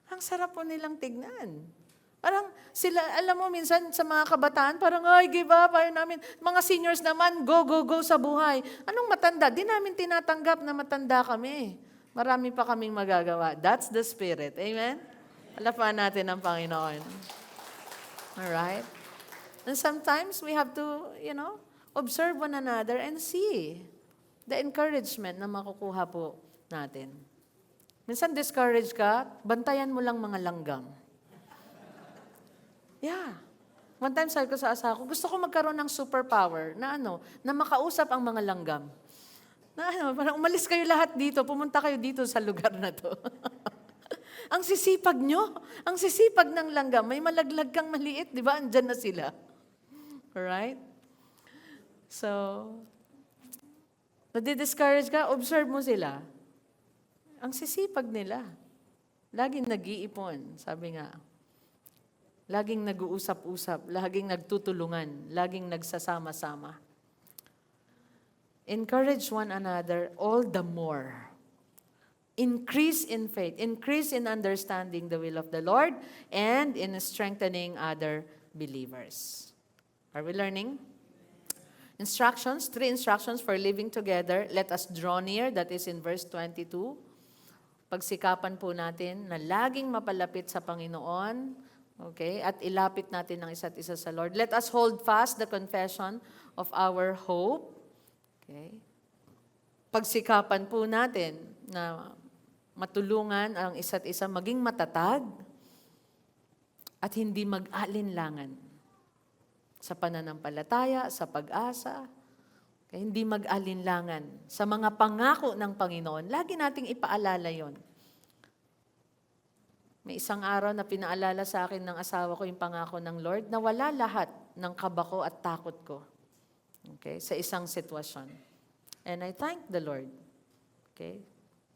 Ang sarap po nilang tignan. Parang sila, alam mo, minsan sa mga kabataan, parang, ay, give up, ayaw namin. Mga seniors naman, go, go, go sa buhay. Anong matanda? Di namin tinatanggap na matanda kami. Marami pa kaming magagawa. That's the spirit. Amen? Alapan natin ang Panginoon. Alright? And sometimes we have to, observe one another and see the encouragement na makukuha po natin. Minsan discouraged ka, bantayan mo lang mga langgam. Yeah. One time sabi ko sa asawa ko, gusto ko magkaroon ng superpower na na makausap ang mga langgam. Na parang umalis kayo lahat dito, pumunta kayo dito sa lugar na to. Ang sisipag nyo, ang sisipag ng langgam, may malaglag kang maliit, di ba? Andyan na sila. Alright? So, nadi-discourage ka, observe mo sila. Ang sisipag nila. Laging nag-iipon, sabi nga. Laging nag-uusap-usap, laging nagtutulungan, laging nagsasama-sama. Encourage one another all the more. Increase in faith, increase in understanding the will of the Lord, and in strengthening other believers. Are we learning? Instructions, 3 instructions for living together. Let us draw near, that is in verse 22. Pagsikapan po natin na laging mapalapit sa Panginoon, okay? At ilapit natin ang isa't isa sa Lord. Let us hold fast the confession of our hope. Okay? Pagsikapan po natin na matulungan ang isa't isa maging matatag at hindi mag-alinlangan sa pananampalataya, sa pag-asa. Okay? Hindi mag-alinlangan sa mga pangako ng Panginoon. Lagi nating ipaalala yon. May isang araw na pinaalala sa akin ng asawa ko yung pangako ng Lord na wala lahat ng kaba ko at takot ko. Okay? Sa isang sitwasyon. And I thank the Lord. Okay?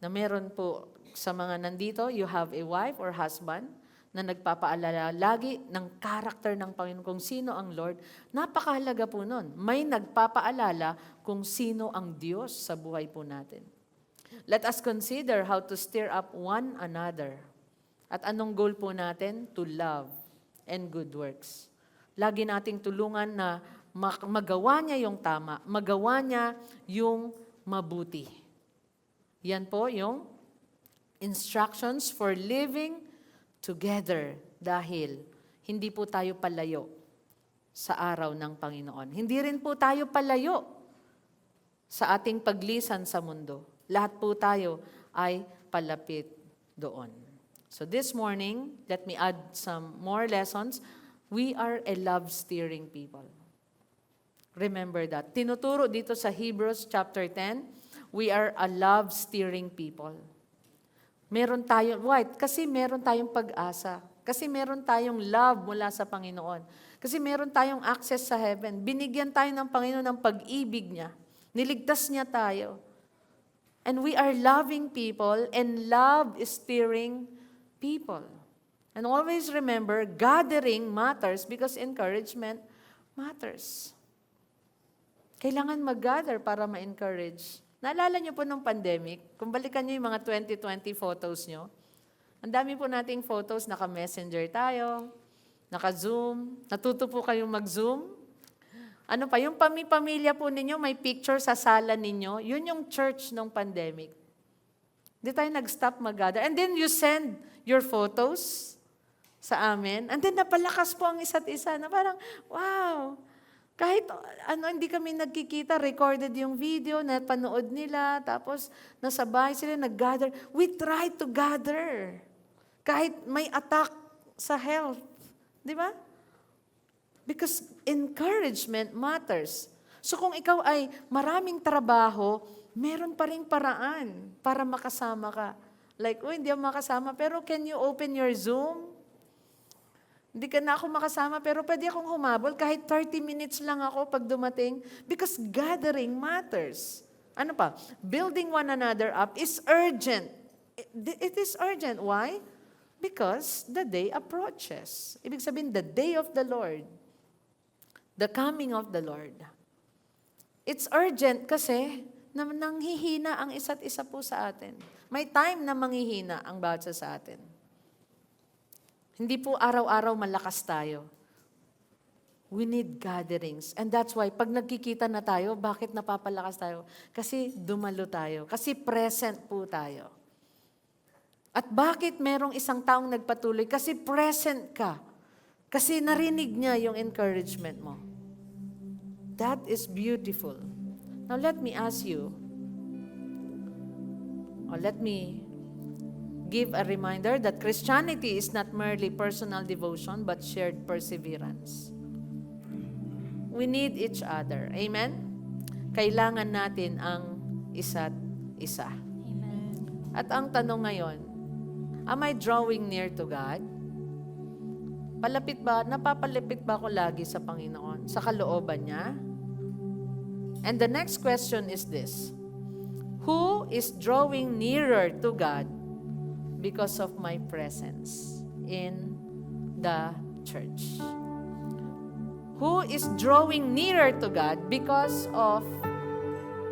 Na meron po sa mga nandito, you have a wife or husband na nagpapaalala lagi ng karakter ng Panginoon kung sino ang Lord. Napakahalaga po nun. May nagpapaalala kung sino ang Diyos sa buhay po natin. Let us consider how to stir up one another. At anong goal po natin? To love and good works. Lagi nating tulungan na magawa niya yung tama, magawa niya yung mabuti. Yan po yung instructions for living together dahil hindi po tayo palayo sa araw ng Panginoon. Hindi rin po tayo palayo sa ating paglisan sa mundo. Lahat po tayo ay palapit doon. So this morning, let me add some more lessons. We are a love-steering people. Remember that. Tinuturo dito sa Hebrews chapter 10, we are a love-steering people. Meron tayong, why? Kasi meron tayong pag-asa. Kasi meron tayong love mula sa Panginoon. Kasi meron tayong access sa heaven. Binigyan tayo ng Panginoon ng pag-ibig niya. Niligtas niya tayo. And we are loving people, and love is steering people. And always remember, gathering matters because encouragement matters. Kailangan mag-gather para ma-encourage. Naalala niyo po nung pandemic, kung balikan niyo yung mga 2020 photos niyo, ang dami po nating photos, naka-messenger tayo, naka-zoom, natuto po kayong mag-zoom. Ano pa, yung pamilya po ninyo, may picture sa sala ninyo, yun yung church nung pandemic. Di tayo nag-stop mag-gather. And then you send your photos sa amin, and then napalakas po ang isa't isa na parang, wow, kahit hindi kami nagkikita, recorded yung video, napanood nila, tapos nasa bahay sila, nag-gather. We try to gather. Kahit may attack sa health. Di ba? Because encouragement matters. So kung ikaw ay maraming trabaho, meron pa ring paraan para makasama ka. Like, hindi ako makasama, pero can you open your Zoom? Hindi ka na ako makasama, pero pwede akong humabol kahit 30 minutes lang ako pag dumating. Because gathering matters. Ano pa? Building one another up is urgent. It is urgent. Why? Because the day approaches. Ibig sabihin, the day of the Lord. The coming of the Lord. It's urgent kasi nanghihina ang isa't isa po sa atin. May time na manghihina ang bawat isa sa atin. Hindi po araw-araw malakas tayo. We need gatherings. And that's why, pag nagkikita na tayo, bakit napapalakas tayo? Kasi dumalo tayo. Kasi present po tayo. At bakit merong isang taong nagpatuloy? Kasi present ka. Kasi narinig niya yung encouragement mo. That is beautiful. Now let me ask you, or let me give a reminder that Christianity is not merely personal devotion but shared perseverance. We need each other. Amen? Kailangan natin ang isa't isa. Amen. At ang tanong ngayon, am I drawing near to God? Napapalapit ba ako lagi sa Panginoon? Sa kalooban niya? And the next question is this: who is drawing nearer to God because of my presence in the church? Who is drawing nearer to God because of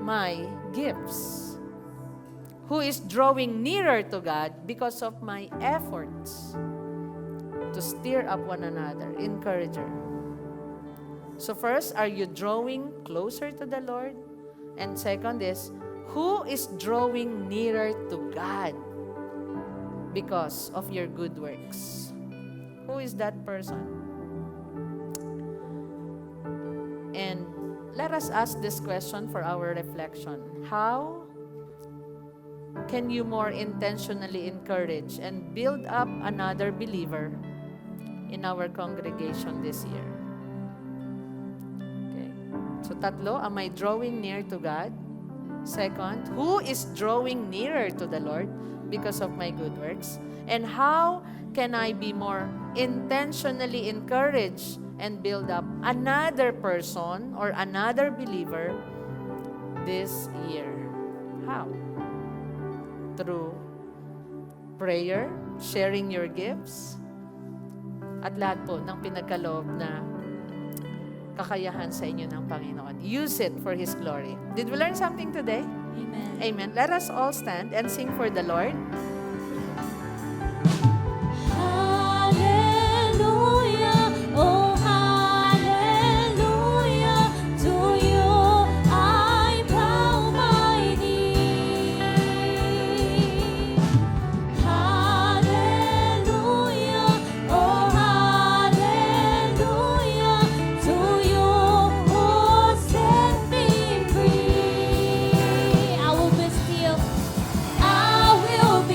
my gifts? Who is drawing nearer to God because of my efforts to stir up one another, encourager? So first, are you drawing closer to the Lord? And second is, who is drawing nearer to God because of your good works? Who is that person? And let us ask this question for our reflection. How can you more intentionally encourage and build up another believer in our congregation this year? Okay. So tatlo, am I drawing near to God? Second, who is drawing nearer to the Lord because of my good works? And how can I be more intentionally encouraged and build up another person or another believer this year? How? Through prayer, sharing your gifts, at lahat po ng pinagkaloob na kakayahan sa inyo ng Panginoon. Use it for His glory. Did we learn something today? Amen. Amen. Let us all stand and sing for the Lord. Hallelujah, oh hallelujah, to you I bow my knee. Hallelujah, oh hallelujah, to you who set me free. I will be still, I will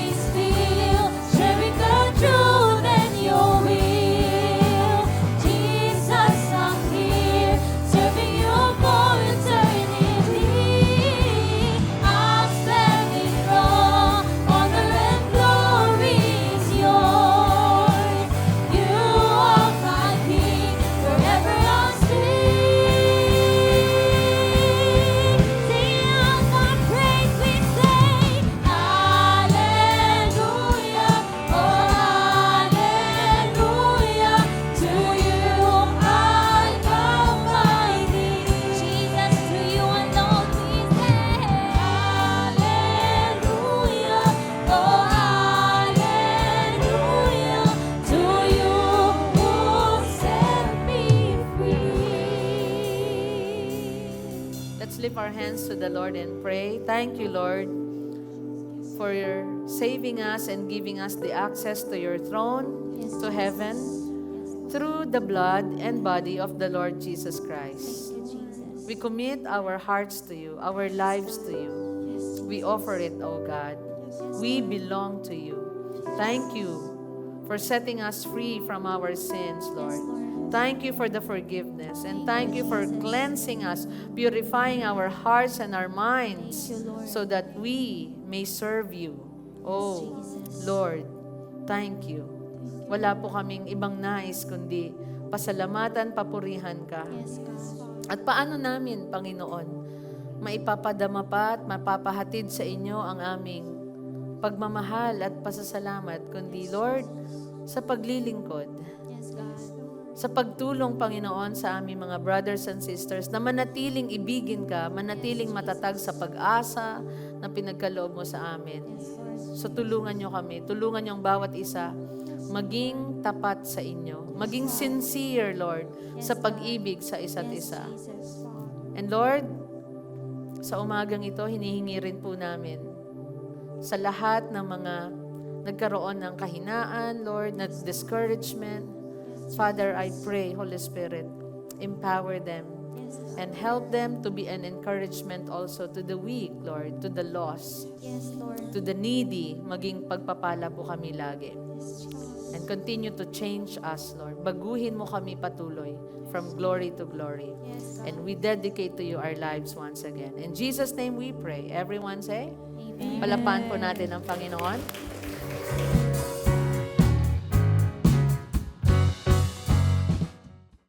hands to the Lord and pray. Thank you, Lord, for your saving us and giving us the access to your throne, Yes, to Jesus. heaven, through the blood and body of the Lord Jesus Christ. Thank you, Jesus. We commit our hearts to you, our lives to you. Yes, We offer it, O God. We belong to you. Thank you for setting us free from our sins, Lord. Lord. Thank you for the forgiveness, and thank you for cleansing us, purifying our hearts and our minds, Thank you, Lord. so that we may serve you. Oh, Jesus. Lord, thank you. Wala po kaming ibang nais kundi pasalamatan, papurihan ka. Yes, God. At paano namin, Panginoon, maipapadama pa at mapapahatid sa inyo ang aming pagmamahal at pasasalamat, kundi, Lord, sa paglilingkod, Yes, God. sa pagtulong, Panginoon, sa aming mga brothers and sisters na manatiling ibigin ka, manatiling matatag sa pag-asa na pinagkaloob mo sa amin. Yes, Lord. So tulungan nyo kami, tulungan nyo ang bawat isa, maging tapat sa inyo, maging sincere, Lord, sa pag-ibig sa isa't Yes, isa. Jesus. And Lord, sa umagang ito, hinihingi rin po namin sa lahat ng mga nagkaroon ng kahinaan, Lord, na discouragement. Father, I pray, Holy Spirit, empower them Yes, God. and help them to be an encouragement also to the weak, Lord, to the lost, Yes, Lord. to the needy, maging pagpapala po kami lagi. Yes, Jesus. And continue to change us, Lord. Baguhin mo kami patuloy from glory to glory. Yes, God. And we dedicate to you our lives once again. In Jesus' name we pray. Everyone say, Amen. palapan po natin ang Panginoon.